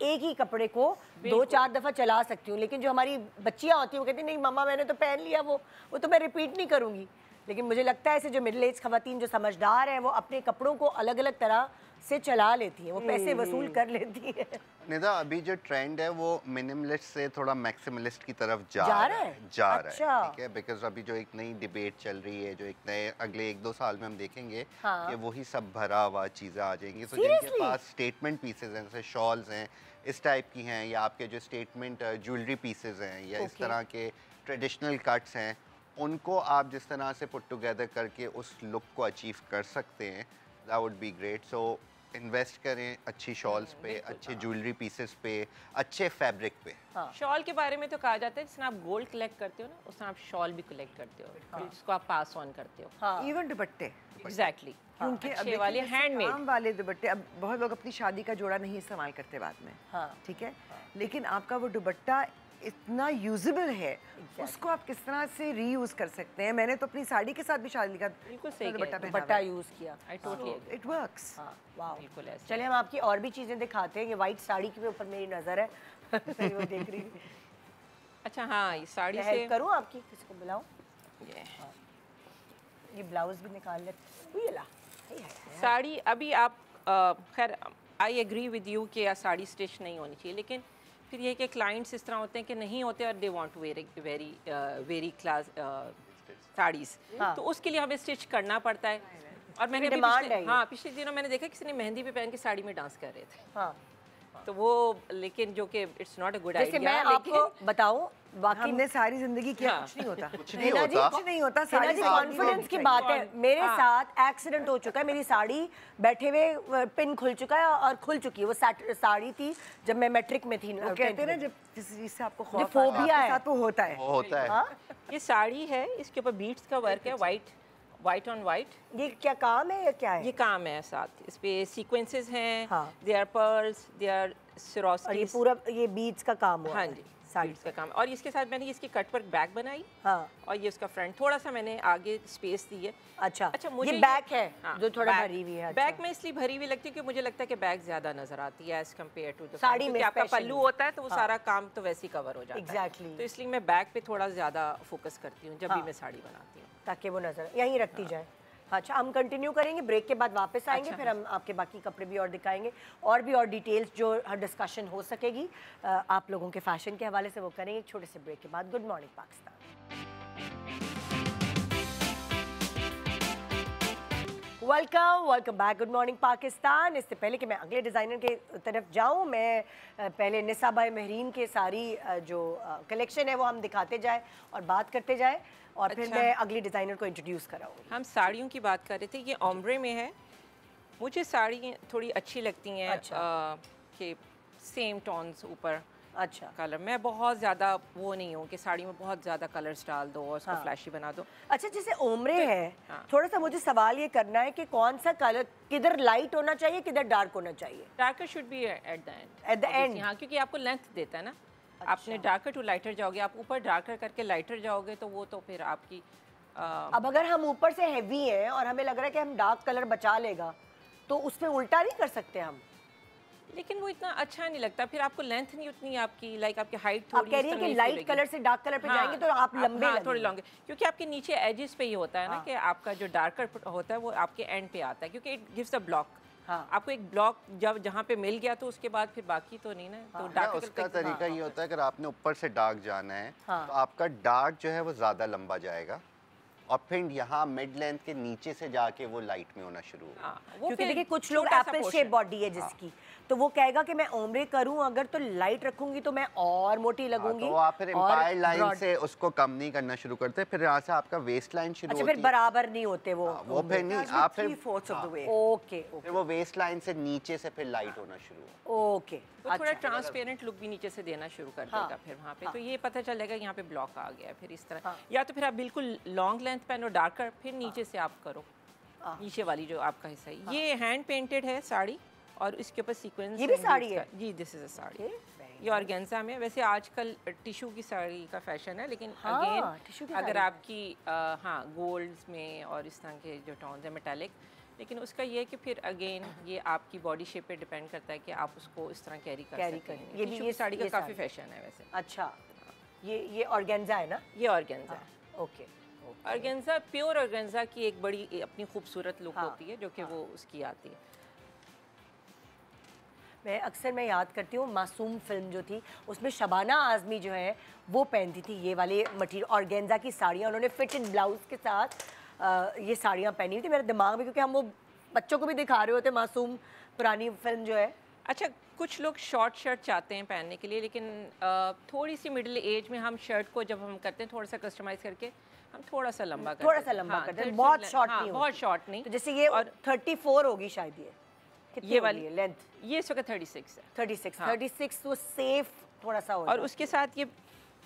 एक ही कपड़े को 2-4 दफ़ा चला सकती हूँ। लेकिन जो हमारी बच्चियाँ होती हैं वो कहती हैं नहीं मम्मा मैंने तो पहन लिया, वो तो मैं रिपीट नहीं करूँगी। लेकिन मुझे लगता है ऐसे जो मिडिल एज खवातीन जो समझदार हैं वो अपने कपड़ों को अलग अलग तरह से चला लेती हैं, वो पैसे वसूल कर लेती है। निदा अभी जो ट्रेंड है वो मिनिमलिस्ट से थोड़ा मैक्सिमलिस्ट की तरफ जा रहा है, ठीक है, बिकॉज अभी जो एक नई डिबेट चल रही है, जो एक नए अगले 1-2 साल में हम देखेंगे कि वही सब भरा हुआ चीज़ें आ जाएंगी। तो जिनके पास स्टेटमेंट पीसेज हैं, जैसे शॉल्स हैं इस टाइप की हैं, या आपके जो स्टेटमेंट ज्वेलरी पीसेज हैं, या इस तरह के ट्रेडिशनल कट्स हैं, उनको आप जिस तरह से पुट टुगेदर करके उस लुक को अचीव कर सकते हैं, that would be great. So invest करें अच्छी शॉल्स पे, अच्छे ज्वेलरी पीसेस पे, अच्छे फैब्रिक पे। शॉल के बारे में तो कहा जाता है जिसमें आप गोल्ड कलेक्ट करते हो ना, उसमें आप शॉल भी कलेक्ट करते हो, जिसको आप पास ऑन करते हो। इवन दुपट्टे, एग्जैक्टली, क्योंकि अच्छे वाले हैंडमेड काम वाले दुपट्टे, अब बहुत लोग अपनी शादी का जोड़ा नहीं इस्तेमाल करते बाद में, ठीक है, लेकिन आपका वो दुपट्टा इतना यूजेबल है, उसको आप किस तरह से रीयूज कर सकते हैं। मैंने तो अपनी साड़ी के साथ भी शादी का दुपट्टा यूज किया, I totally it works. Wow, बिल्कुल ऐसे। चलिए हम आपकी और भी चीजें दिखाते हैं। ये वाइट साड़ी के ऊपर मेरी नजर है वो देख रही हूँ। अच्छा हाँ, ये साड़ी से हेल्प करूँ आपकी, किसी को बुलाऊं? ये ब्लाउज भी निकाल ले। ये ला साड़ी अभी आप खैर आई एग्री विद यू कि साड़ी स्टिच नहीं होनी चाहिए, लेकिन फिर ये कि क्लाइंट्स इस तरह होते हैं कि नहीं होते और they want to very class saris, तो उसके लिए हमें स्टिच करना पड़ता है। और मैंने पिछले दिनों मैंने देखा किसी ने मेहंदी पे पहन के साड़ी में डांस कर रहे थे, तो वो लेकिन जो कि it's not a good idea. मैं आपको बताऊं, बाकी हमने सारी जिंदगी किया, कुछ नहीं होता, कुछ नहीं होता, कुछ नहीं होता। सारी कॉन्फिडेंस की बात है। मेरे साथ एक्सीडेंट हो चुका है, मेरी साड़ी बैठे हुए पिन खुल चुका है और खुल चुकी है। वो साड़ी थी जब मैं मैट्रिक में थी। कहते हैं ना जब किसी चीज से आपको खौफ फोबिया है, वो होता है, वो होता है। ये साड़ी है, इसके ऊपर बीट्स का वर्क है, वाइट ऑन वाइट। ये क्या काम है या क्या है? ये काम है, साथ इस पे सीक्वेंसेस हैं, they are pearls, they are Swarovskis, और ये पूरा ये बीड्स का काम हुआ। हाँ जी, साड़ी का काम। और इसके साथ मैंने इसकी कट वर्क बैक बनाई, और ये उसका फ्रंट थोड़ा सा मैंने आगे स्पेस दी है। अच्छा, मुझे ये बैक है जो थोड़ा भरी हुई है। बैक में इसलिए भरी हुई लगती है कि मुझे लगता है कि बैक ज्यादा नजर आती है as compare to the sari में। आपका पल्लू होता है तो वो सारा काम तो वैसे ही कवर हो जाता है। एग्जैक्टली, तो इसलिए मैं बैक पे थोड़ा ज्यादा फोकस करती हूँ जब भी मैं साड़ी बनाती हूँ, ताकि वो नजर यहीं रखती जाए। अच्छा, हम कंटिन्यू करेंगे, ब्रेक के बाद वापस आएंगे। फिर हम आपके बाकी कपड़े भी और दिखाएंगे, और भी और डिटेल्स जो हर डिस्कशन हो सकेगी आप लोगों के फैशन के हवाले से, वो करेंगे एक छोटे से ब्रेक के बाद। Good morning Pakistan. Welcome back. Good morning Pakistan. इससे पहले कि मैं अगले डिज़ाइनर के तरफ जाऊं, मैं पहले निसाबाई महरीन के सारी जो कलेक्शन है वो हम दिखाते जाए और बात करते जाए, और फिर मैं अगली डिज़ाइनर को इंट्रोड्यूस कराऊंगी। हम साड़ियों की बात कर रहे थे, ये ओम्ब्रे में है। मुझे साड़ी थोड़ी अच्छी लगती हैं कि सेम टोन्स ऊपर अच्छा कलर। मैं बहुत ज़्यादा वो नहीं हूँ कि साड़ी में बहुत ज़्यादा कलर्स डाल दो और उसको फ्लैशी बना दो। अच्छा, जैसे ओम्ब्रे है, थोड़ा सा मुझे सवाल ये करना है कि कौन सा कलर किधर लाइट होना चाहिए, किधर डार्क होना चाहिए? Darker should be at the end. हाँ, क्योंकि आपको लेंथ देता है ना। आपने डार्कर टू लाइटर जाओगे, आप ऊपर डार्कर करके लाइटर जाओगे तो वो तो फिर आपकी अब अगर हम ऊपर से हैवी हैं और हमें लग रहा है कि हम डार्क कलर बचा लेगा, तो उसमें उल्टा नहीं कर सकते हम? लेकिन वो इतना अच्छा नहीं लगता, फिर आपको लेंथ नहीं उतनी आपकी, लाइक आपकी हाइट आप थोड़ी कह रही हैं कि लाइट कलर से डार्क कलर पे जाएंगे तो आप लंबे हाँ, थोड़े लॉन्ग, क्योंकि आपके नीचे एजेस पे ही होता है ना कि आपका जो डार्कर होता है वो आपके एंड पे आता है, क्योंकि इट गिव्स अ ब्लॉक। आपको एक ब्लॉक जब जहाँ पे मिल गया तो उसके बाद फिर बाकी तो नहीं ना। तो डार्क उसका तरीका ये होता है, अगर आपने ऊपर से डार्क जाना है तो आपका डार्क जो है वो ज़्यादा लंबा जाएगा और फिर यहाँ मिड लेंथ के नीचे से जाके वो लाइट में होना शुरू होगा। क्योंकि देखिए कुछ लोग एप्पल शेप बॉडी है जिसकी, तो वो कहेगा कि मैं ओम्ब्रे करूं अगर तो लाइट रखूंगी तो मैं और मोटी लगूंगी। तो आप फिर एम्पायर लाइन से उसको कम नहीं करना शुरू करते, फिर यहाँ से आपका वेस्ट लाइन शुरू होती है। फिर बराबर नहीं होते वो फिर नहीं, आप फिर ओके फिर वो वेस्ट लाइन से नीचे से फिर लाइट होना शुरू ओके, वो थोड़ा ट्रांसपेरेंट लुक भी नीचे से देना शुरू कर देगा फिर वहाँ पे, तो ये पता चलेगा यहाँ पे ब्लॉक आ गया। फिर इस तरह या तो फिर आप बिल्कुल लॉन्ग लेंथ पहनो डार्कर, फिर नीचे से आप करो नीचे वाली जो आपका हिस्सा है। ये हैंड पेंटेड है साड़ी और इसके ऊपर सीक्वेंस। ये भी साड़ी है जी, दिस इज अ साड़ी। ये ऑर्गेन्जा में, वैसे आजकल टिश्यू की साड़ी का फैशन है, लेकिन अगेन अगर आपकी हाँ गोल्ड्स में और इस तरह के जो टोन्स है मेटालिक, लेकिन उसका ये है कि फिर अगेन ये आपकी बॉडी शेप पे डिपेंड करता है कि आप उसको इस तरह कैरी कर सकते हैं। ये भी ये साड़ी का काफ़ी फैशन है वैसे। अच्छा, ये ऑर्गेन्जा है ना? ये ऑर्गेन्जा है। ओके, ऑर्गेन्जा प्योर ऑर्गेन्जा की एक बड़ी अपनी खूबसूरत लुक होती है जो कि वो उसकी आती है। मैं याद करती हूँ मासूम फिल्म जो थी उसमें शबाना आज़मी जो है वो पहनती थी ये वाले मटीरियल ऑर्गेन्जा की साड़ियाँ, उन्होंने फिटेड ब्लाउज के साथ ये साड़ियाँ पहनी हुई थी मेरे दिमाग में, क्योंकि हम वो बच्चों को भी दिखा रहे होते मासूम पुरानी फिल्म जो है। अच्छा, कुछ लोग शॉर्ट शर्ट चाहते हैं पहनने के लिए, लेकिन थोड़ी सी मिडिल एज में हम शर्ट को जब हम करते हैं थोड़ा सा कस्टमाइज करके हम थोड़ा सा लंबा करते हैं, बहुत शॉर्ट नहीं, बहुत शॉर्ट नहीं। तो जैसे ये और 34 होगी शायद, ये वाली लेंथ, ये इस वक्त 36 है। 36 तो सेफ थोड़ा सा होगा। और उसके साथ ये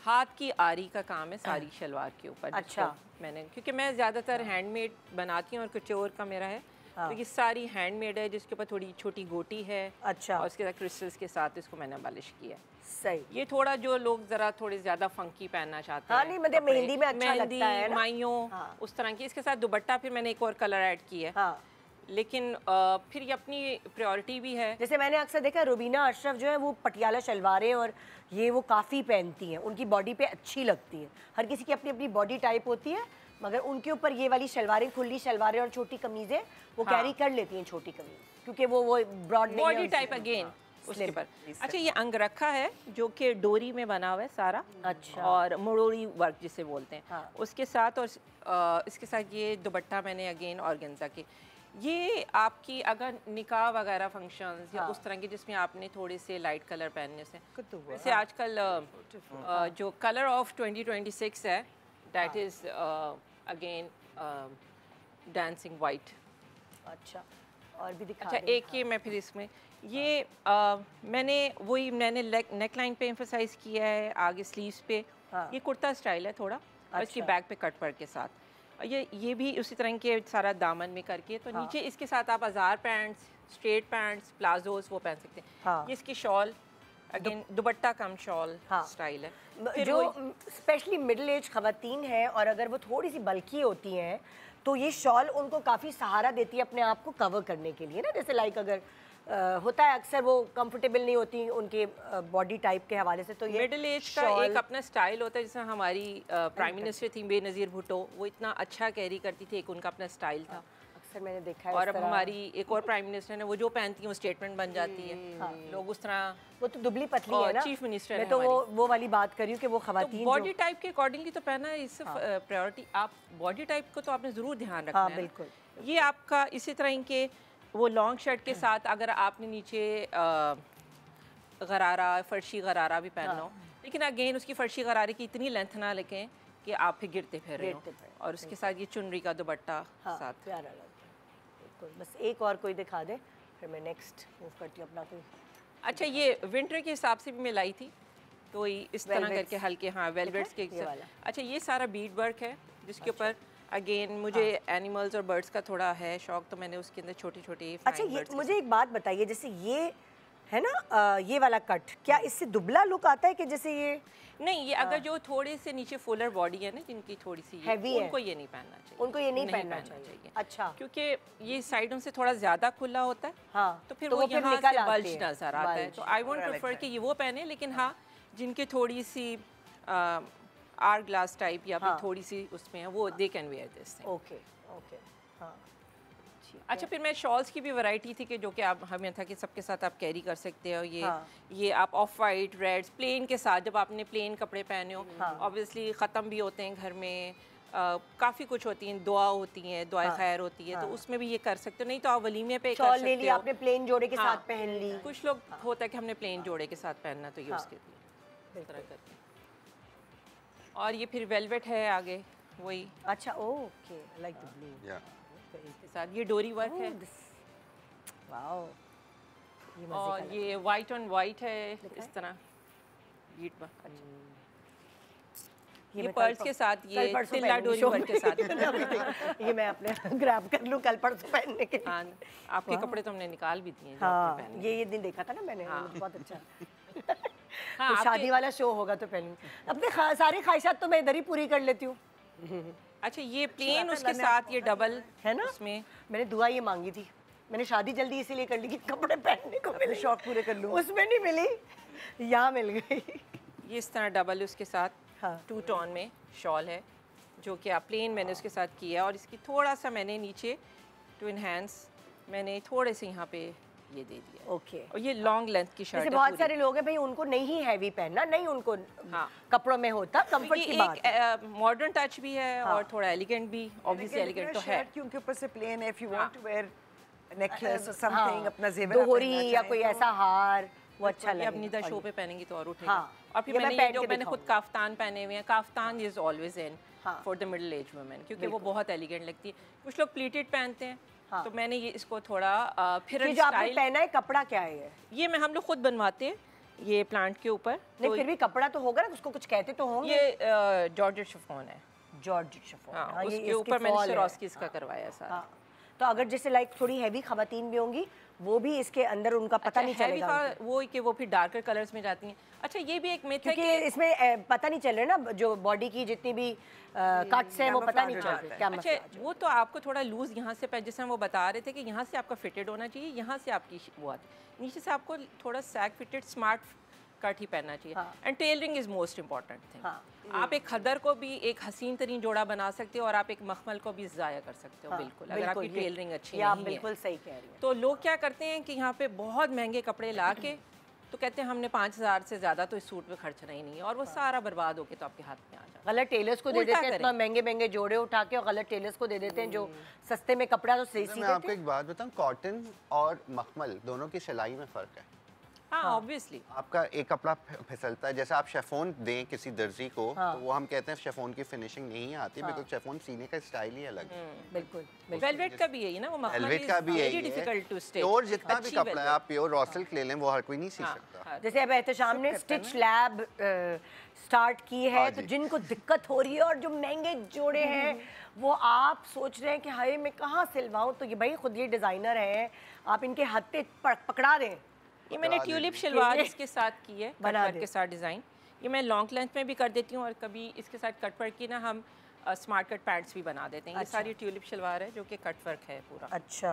हाथ की आरी का काम है सारी शलवार के ऊपर। अच्छा, मैंने क्योंकि मैं ज़्यादातर हैंडमेड बनाती हूँ और कुचोर का मेरा है, तो ये सारी हैंडमेड है जिसके ऊपर थोड़ी छोटी गोटी है। अच्छा, और उसके साथ क्रिस्टल्स के साथ इसको मैंने पॉलिश किया है। सही। ये थोड़ा जो लोग ज़रा थोड़े ज़्यादा फंकी पहनना चाहते हैं, नहीं मतलब मेहंदी में अच्छा लगता है ना, माइयों उस तरह की। इसके साथ दुपट्टा फिर मैंने एक और कलर ऐड किया है, लेकिन फिर ये अपनी प्रायोरिटी भी है। जैसे मैंने अक्सर देखा रुबीना अशरफ जो है वो पटियाला शलवारें और ये वो काफ़ी पहनती हैं, उनकी बॉडी पे अच्छी लगती है। हर किसी की अपनी अपनी बॉडी टाइप होती है, मगर उनके ऊपर ये वाली शलवारें, खुली शलवारें और छोटी कमीज़ें वो कैरी कर लेती हैं, छोटी कमीज, क्योंकि वो ब्रॉड बॉडी टाइप अगेन उसके ऊपर। अच्छा, ये अंगरखा है जो कि डोरी में बना हुआ है सारा। अच्छा, और मुड़ोरी वर्क जिसे बोलते हैं उसके साथ, और इसके साथ ये दुपट्टा मैंने अगेन ऑर्गेन्जा के। ये आपकी अगर निकाह वगैरह फंक्शंस या उस तरह के जिसमें आपने थोड़े से लाइट कलर पहनने से, वैसे आजकल जो कलर ऑफ 2026 है that is again dancing white. अच्छा, और भी दिखा। अच्छा, एक ये मैं फिर इसमें ये मैंने नेक लाइन पे एम्फसाइज किया है, आगे स्लीव्स पे। ये कुर्ता स्टाइल है थोड़ा, और इसकी बैक पे कट पर के साथ। ये भी उसी तरह के सारा दामन में करके, तो नीचे इसके साथ आप अजार पैंट्स, स्ट्रेट पैंट्स, प्लाजोस वो पहन सकते हैं। ये इसकी शॉल अगेन दुपट्टा कम शॉल स्टाइल है। जो स्पेशली मिडिल एज खवातीन है और अगर वो थोड़ी सी बल्की होती हैं तो ये शॉल उनको काफ़ी सहारा देती है अपने आप को कवर करने के लिए ना। जैसे लाइक अगर होता है अक्सर वो कंफर्टेबल नहीं होती उनके बॉडी टाइप के हवाले से, तो ये मिडिल एज का एक अपना स्टाइल होता है। जैसे हमारी प्राइम मिनिस्टर थी बेनज़ीर भुट्टो, वो इतना अच्छा कैरी करती थी, एक उनका अपना स्टाइल था। अक्सर मैंने देखा है। और अब हमारी एक और प्राइम मिनिस्टर है, वो जो पहनती है वो स्टेटमेंट बन जाती है। लोग उस तरह, वो तो दुबली पतली है ना, चीफ मिनिस्टर मैं तो वो वाली बात कर रही हूँ कि वो खवातीन बॉडी टाइप के अकॉर्डिंगली तो पहना है। इससे प्रायोरिटी आप बॉडी टाइप को तो आपने ज़रूर ध्यान रखना है। बिल्कुल। ये आपका इसी तरह के वो लॉन्ग शर्ट के साथ अगर आपने नीचे गरारा, फर्शी गरारा भी पहनना हो, लेकिन अगेन उसकी फर्शी गरारे की इतनी लेंथ ना लें कि आप फिर गिरते फिर रहे हो। और उसके साथ ये चुनरी का दुपट्टा साथ प्यारा लगता है। बस एक और कोई दिखा दे, फिर मैं नेक्स्ट मूव करती हूँ अपना कोई। अच्छा, ये विंटर के हिसाब से भी मैं लाई थी, तो इस तरह करके हल्के वेलवेट्स के। अच्छा, ये सारा बीड वर्क है जिसके ऊपर अगेन मुझे एनिमल्स और बर्ड्स का थोड़ा है शौक, तो मैंने उसके अंदर छोटे छोटे। अच्छा, ये मुझे एक बात बताइए, जैसे ये है ना ये वाला कट, क्या इससे दुबला लुक आता है कि जैसे ये नहीं, ये अगर जो थोड़े से नीचे फुलर बॉडी है ना, जिनकी थोड़ी सी हैवी है, उनको ये नहीं पहनना चाहिए, उनको ये नहीं पहनना चाहिए। अच्छा, क्योंकि ये साइडों से थोड़ा ज्यादा खुला होता है। हाँ, तो फिर वो यहाँ से बल्ज नजर आता है। तो आई वोंट प्रेफर कि ये वो पहने, लेकिन हाँ जिनके थोड़ी सी आर ग्लास टाइप या फिर थोड़ी सी उसमें है, वो they can wear this. Okay okay, हाँ। अच्छा, फिर मैं शॉल्स की भी वैरायटी थी कि जो कि आप हमें था कि सबके साथ आप कैरी कर सकते हो। ये आप ऑफ वाइट, रेड्स, प्लेन के साथ, जब आपने प्लेन कपड़े पहने हो, ऑब्वियसली ख़त्म भी होते हैं घर में, काफ़ी कुछ होती हैं, दुआ होती हैं, दुआ खैर होती है, तो उसमें भी ये कर सकते हो। नहीं तो आप वलीमे पे कर सकते हो, आपने प्लेन जोड़े के साथ पहन ली। कुछ लोग होता है कि हमने प्लेन जोड़े के साथ पहनना, तो ये उसके लिए तरह करके। और ये फिर वेलवेट है आगे वही। अच्छा, ओके, लाइक द ब्लू। इसके साथ ये डोरी वर्क है। वाओ, और ये वाइट ऑन वाइट है इस तरह बीट पर। ये पर्स के साथ, ये तिल्ला डोरी वर्क के साथ। ये मैं अपने ग्रैब कर लूं कल परसों पहनने के लिए। हाँ, आपके कपड़े तो हमने निकाल भी दिए। हाँ, ये दिन देखा था ना मैंने, बहुत अच्छा। हाँ, तो शादी वाला शो होगा तो पहनूं। अपने सारी ख्वाहिशात तो मैं इधर ही पूरी कर लेती हूँ। अच्छा, ये प्लेन उसके साथ ये डबल है ना, उसमें मैंने दुआ ये मांगी थी। मैंने शादी जल्दी इसीलिए कर ली कि कपड़े पहनने को मिले, शौक पूरे कर लूँ। उसमें नहीं मिली, यहाँ मिल गई। ये इस तरह डबल उसके साथ, हाँ, 2 टोन में शॉल है, जो कि आप प्लेन मैंने उसके साथ किया। और इसकी थोड़ा सा मैंने नीचे टू इनहेंस मैंने थोड़े से यहाँ पे ये दे दिया। ओके। और ये लॉन्ग लेंथ की शर्ट है। बहुत सारे लोग हैं भाई, उनको नहीं हैवी पहनना, नहीं उनको कपड़ों में होता, कंफर्ट की बात है। मॉडर्न टच भी है और थोड़ा एलिगेंट भी, ऑब्वियसली एलिगेंट तो है, क्योंकि ऊपर से प्लेन है। If you want to wear necklace और समथिंग, अपना जेवर दोहरी या कोई ऐसा हार, वो अच्छा लगेगा। अपनी इधर शो पे पहनेंगी तो और उठेगा। और फिर मैंने खुद काफ्तान पहने हुए हैं। Kaftan is always in for the middle age women, क्योंकि वो बहुत एलिगेंट लगती है। कुछ लोग प्लीटेड पहनते हैं, तो मैंने ये इसको थोड़ा फिर जो आपने पहना है, कपड़ा क्या है ये मैं हम लोग खुद बनवाते हैं, ये प्लांट के ऊपर। नहीं, फिर भी कपड़ा तो होगा ना, उसको कुछ कहते तो होंगे। ये जॉर्जेट शिफॉन है। जॉर्जेट शिफॉन, हाँ, उसके ऊपर मैंने स्वरोस्की का करवाया सारा। तो अगर जैसे लाइक थोड़ी हैवी खवातीन भी होंगी, वो भी इसके अंदर उनका पता नहीं चलेगा। वो कि वो फिर डार्कर कलर्स में जाती हैं। अच्छा, ये भी एक मिथ है कि इसमें पता नहीं चल रहा ना, जो बॉडी की जितनी भी कट्स हैं वो पता नहीं चल रहा। क्या अच्छा, वो तो आपको थोड़ा लूज यहाँ से, जैसे वो बता रहे थे कि यहाँ से आपका फिटेड होना चाहिए, यहाँ से आपकी वो आती, नीचे से आपको थोड़ा सैग फिटेड स्मार्ट कट ही पहनना चाहिए। And tailoring is most important thing. आप एक खदर को भी एक हसीन तरीन जोड़ा बना सकते हो, और आप एक मखमल को भी ज़ाया कर सकते हो। बिल्कुल, अगर आपकी टेलरिंग अच्छी नहीं है। बिल्कुल सही कह रही हैं। तो लोग क्या करते हैं कि यहाँ पे बहुत महंगे कपड़े ला के तो कहते हैं हमने 5000 से ज़्यादा तो इस सूट पे खर्चना ही नहीं है, और वो सारा बर्बाद होके तो आपके हाथ में आ जाता है। गलत टेलर्स को दे देते हैं, इतना महंगे महंगे जोड़े उठा के, और गलत टेलर्स को दे देते हैं जो सस्ते में कपड़ा तो सही सी। मैं आपको एक बात बताऊं, कॉटन और मखमल दोनों की सिलाई में फ़र्क है। हाँ, ऑब्वियसली आपका एक कपड़ा फिसलता है, जैसे आप शेफोन दें किसी दर्जी को, तो वो हम कहते हैं शेफोन की फिनिशिंग नहीं आती, बिकॉज़ शेफोन सीने का स्टाइल ही अलग है। बिल्कुल। वेलवेट का भी यही ना, वो मखमल वेलवेट का भी यही डिफिकल्ट टू स्टिच। प्योर जितना भी कपड़ा है, आप प्योर रॉ सिल्क ले लें, वो हर कोई नहीं सी सकता। जैसे अब एहतशाम ने स्टिच लैब स्टार्ट की है, तो जिनको दिक्कत हो रही है और जो महंगे जोड़े हैं, वो आप सोच रहे हैं कि हाय मैं कहाँ सिलवाऊँ, तो ये भाई खुद ये डिज़ाइनर हैं, आप इनके हत्थे पकड़ा दें। ये मैंने ट्यूलिप शलवार इसके साथ की है, कटवर्क के साथ डिज़ाइन। ये मैं लॉन्ग लेंथ में भी कर देती हूँ, और कभी इसके साथ कटवर्क की ना हम स्मार्ट कट पैंट्स भी बना देते हैं। ये सारी ट्यूलिप शलवार है जो कि कटवर्क है पूरा। अच्छा,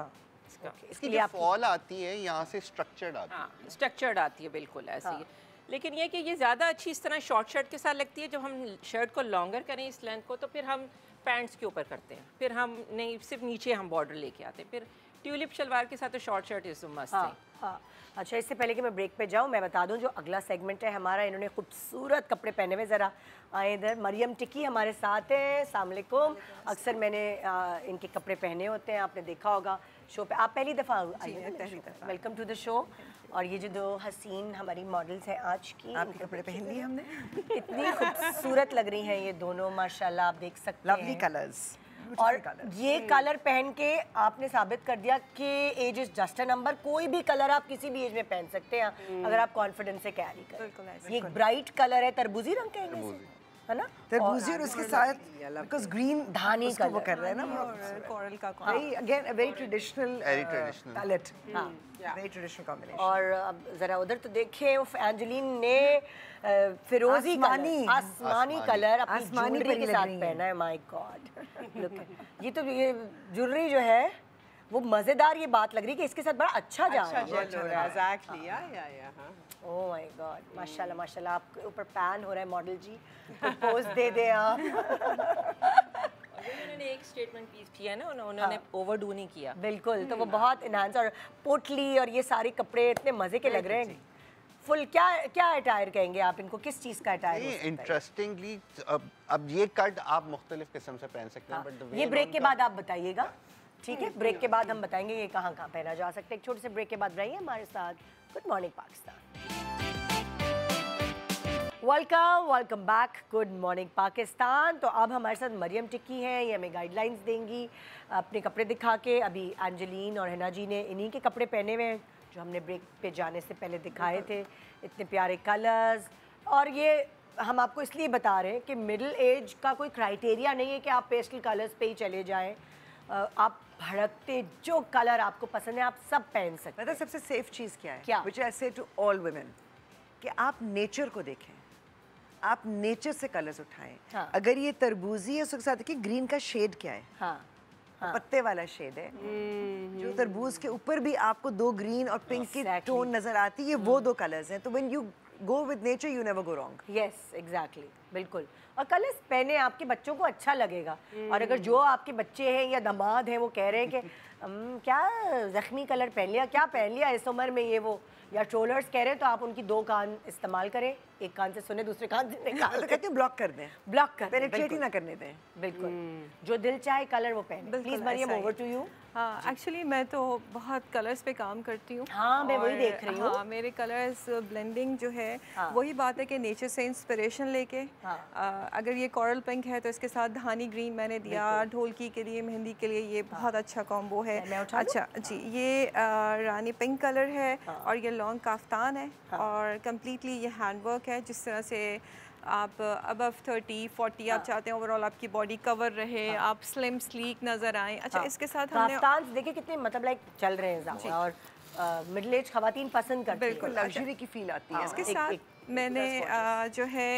इसकी जो फॉल आती है यहाँ से स्ट्रक्चर्ड आती है। हाँ, स्ट्रक्चर्ड आती है, बिल्कुल ऐसी है। लेकिन ये कि ये ज़्यादा अच्छी इस तरह शॉर्ट शर्ट के साथ लगती है। जब हम शर्ट को लॉन्गर करें इस लेंथ को, तो फिर हम पैंट्स के ऊपर करते हैं, फिर हम नहीं सिर्फ नीचे हम बॉर्डर लेके आते हैं। फिर ट्यूलिप शलवार के साथ तो शॉर्ट शर्ट इज मस्त है। हाँ। अच्छा, इससे पहले कि मैं ब्रेक पे जाऊँ, मैं बता दूं जो अगला सेगमेंट है हमारा, इन्होंने खूबसूरत कपड़े पहने हुए, ज़रा आए इधर। मरियम टिकी हमारे साथ है। अस्सलाम वालेकुम। अक्सर मैंने इनके कपड़े पहने होते हैं, आपने देखा होगा शो पे। आप पहली दफ़ा आई हैं, वेलकम टू द शो। और ये जो दो हसीन हमारी मॉडल्स हैं आज की, आपके कपड़े पहन लिए हमने, कितनी खूबसूरत लग रही हैं ये दोनों, माशाल्लाह, आप देख सकते हैं। Lovely colours. और ये कलर पहन के आपने साबित कर दिया कि age is just a number. कोई भी कलर आप किसी भी एज में पहन सकते हैं अगर आप कॉन्फिडेंस से कैरी करें। ये एक ब्राइट कलर है, तरबूजी रंग कहेंगे इसे? है ना? तरबूजी और उसके साथ बिकॉज ग्रीन धानी उसको वो कलर। कर रहा है ना कोरल का very again very traditional Very traditional. Palette very traditional combination और अब जरा उधर तो देखें उफ, एंजेलिन ने फिरोजी आसमानी। आसमानी कलर अपनी आसमानी ज्वेलरी परी के लग साथ रही है। पहना है। माय गॉड लुक, ये ज्वेलरी जो है वो मजेदार, ये बात लग रही है कि इसके साथ बड़ा अच्छा जा रहा है। एग्जैक्टली या ओह माय गॉड, माशाल्लाह माशाल्लाह, आपके ऊपर पैन हो रहा है मॉडल जी, तो पोज दे दे आप। उन्होंने एक स्टेटमेंट पीस किया है ना, उन्होंने ओवरडू नहीं किया। बिल्कुल, तो वो बहुत इनहांस, और पोटली और ये सारे कपड़े इतने मजे के लग रहे हैं। फुल क्या क्या अटायर कहेंगे आप इनको, किस चीज़ का अटायर हो सकता है? इंटरेस्टिंगली अब ये कट आप मुख्तलिफ किस्म से पहन सकते हैं, बट ये ब्रेक के बाद आप बताइएगा, ठीक है? ब्रेक के बाद हम बताएंगे ये कहाँ कहाँ पहना जा सकता है। एक छोटे से ब्रेक के बाद रहिए हमारे साथ। Good morning Pakistan, welcome back. Good morning Pakistan. तो अब हमारे साथ मरियम टिक्की हैं, ये हमें गाइडलाइंस देंगी अपने कपड़े दिखा के। अभी एंजेलिन और हिना जी ने इन्हीं के कपड़े पहने हुए हैं जो हमने ब्रेक पे जाने से पहले दिखाए थे। इतने प्यारे कलर्स, और ये हम आपको इसलिए बता रहे हैं कि मिडिल एज का कोई क्राइटेरिया नहीं है कि आप पेस्टल कलर्स पे ही चले जाएं। आप भड़कते जो कलर आपको पसंद है आप सब पहन सकते हैं। पता है सबसे सेफ चीज़ क्या है? क्या? Which I say to all women, कि आप नेचर को देखें, आप नेचर से कलर्स उठाएं। हाँ। अगर ये तरबूजी है उसके साथ देखिए ग्रीन का शेड क्या है, हाँ, पत्ते वाला शेड है। जो तरबूज के ऊपर भी आपको दो ग्रीन और पिंक की Exactly. टोन नजर आती है, वो दो कलर्स हैं। तो when you go with nature you never go wrong. Yes exactly, बिल्कुल। और कलर्स पहने आपके बच्चों को अच्छा लगेगा। और अगर जो आपके बच्चे हैं या दामाद हैं वो कह रहे हैं कि क्या जख्मी कलर पहन लिया, क्या पहन लिया इस उम्र में ये वो, या ट्रोलर्स कह रहे हैं, तो आप उनकी दो कान इस्तेमाल करें, एक कान से सुने दूसरे कान से निकाल तो कहती हूँ ब्लॉक कर दें, ब्लॉक कर पेनिट्रेट ही ना करने दें। बिल्कुल, जो दिल चाहे कलर वो पहने। Please Mariam, over to you. हाँ, एक्चुअली मैं तो बहुत कलर्स पे काम करती हूँ। हाँ, मैं वही और देख रही हूँ। हाँ, मेरे कलर्स ब्लेंडिंग जो है हाँ। वही बात है कि नेचर से इंस्पिरेशन लेके हाँ। अगर ये कोरल पिंक है तो इसके साथ धानी ग्रीन मैंने दिया, ढोलकी के लिए, मेहंदी के लिए ये बहुत अच्छा कॉम्बो है। मैं उठा लूं? अच्छा जी, ये रानी पिंक कलर है और ये लॉन्ग काफ्तान है और कम्प्लीटली ये हैंडवर्क है। जिस तरह से आप अबव 30-40 आप चाहते हैं ओवरऑल आपकी बॉडी कवर रहे, आप स्लिम स्लीक नज़र आए। अच्छा, इसके साथ हमने काफ्तान देखिए कितने मतलब लाइक चल रहे हैं ज़्यादा, और मिडिल एज खवातीन पसंद करती हैं। बिल्कुल लग्जरी की फील आती है। इसके साथ मैंने जो है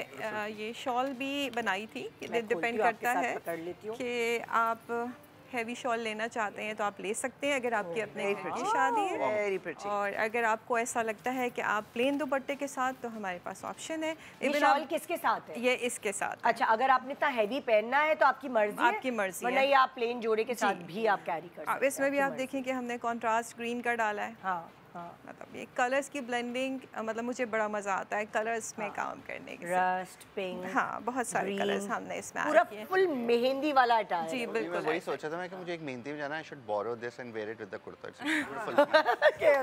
ये शॉल भी बनाई थी। ये डिपेंड करता है कि आप हैवी शॉल लेना चाहते हैं तो आप ले सकते हैं अगर आपकी अपने घर की शादी है। Very pretty. और अगर आपको ऐसा लगता है कि आप प्लेन दुपट्टे के साथ, तो हमारे पास ऑप्शन है। ये Even शॉल आप- किसके साथ है? ये इसके साथ है। अच्छा, अगर आपने इतना हैवी पहनना है तो आपकी मर्जी है, आपकी मर्जी वरना है। ये आप प्लेन जोड़े के साथ भी आप कैरी कर सकते हैं। इसमें भी आपकी आप मर्जी। देखें कि हमने कॉन्ट्रास्ट ग्रीन का डाला है। हाँ हाँ, मतलब ये कलर्स की ब्लेंडिंग, मतलब मुझे बड़ा मज़ा आता है कलर्स में काम करने के साथ। रस्ट, पिंक, हाँ, बहुत सारे green, कलर्स हमने इसमें पूरा ऐड किए। फुल मेहंदी वाला अटायर। जी मैं बिल्कुल वही ऐसा। सोचा था मैं कि मुझे एक मेहंदी में जाना है, I should borrow this and wear it with the kurta. It's beautiful.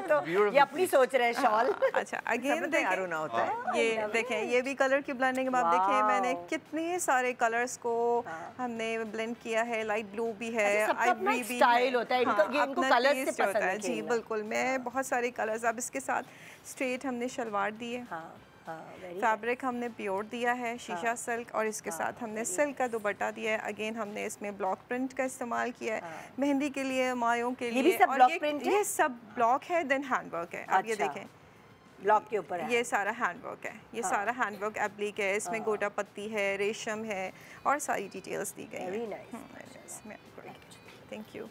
तो ये अपनी सोच रहे हैं शॉल। अच्छा, अगेन सबने तैयार होना होता है। ये देखें, ये भी कलर की ब्लेंडिंग अब आप देखें, मैंने कितने सारे कलर्स को हमने ब्लेंड किया है। लाइट ब्लू भी है, अच्छा, सबका अपना आइवरी एक भी स्टाइल है। होता है, इनको- ये इनको अपना colours से taste पसंद होता है जी खेलना। बिल्कुल। मैं बहुत सारे कलर्स, अब इसके साथ स्ट्रेट हमने शलवार दी है, हाँ हाँ, very फैब्रिक हमने प्योर दिया है, शीशा सिल्क, और इसके साथ हमने सिल्क का दुपट्टा दिया है। अगेन हमने इसमें ब्लॉक प्रिंट का इस्तेमाल किया है, मेहंदी के लिए, मायों के लिए। भी सब और block print है? ये सब ब्लॉक है, देन हैंडवर्क है। आप ये अच्छा। देखें, ब्लॉक के ऊपर है। ये सारा हैंडवर्क है, ये सारा हैंडवर्क एप्लिक है। इसमें गोटा पत्ती है, रेशम है, और सारी डिटेल्स दी गई Very हैं। nice. Thank you.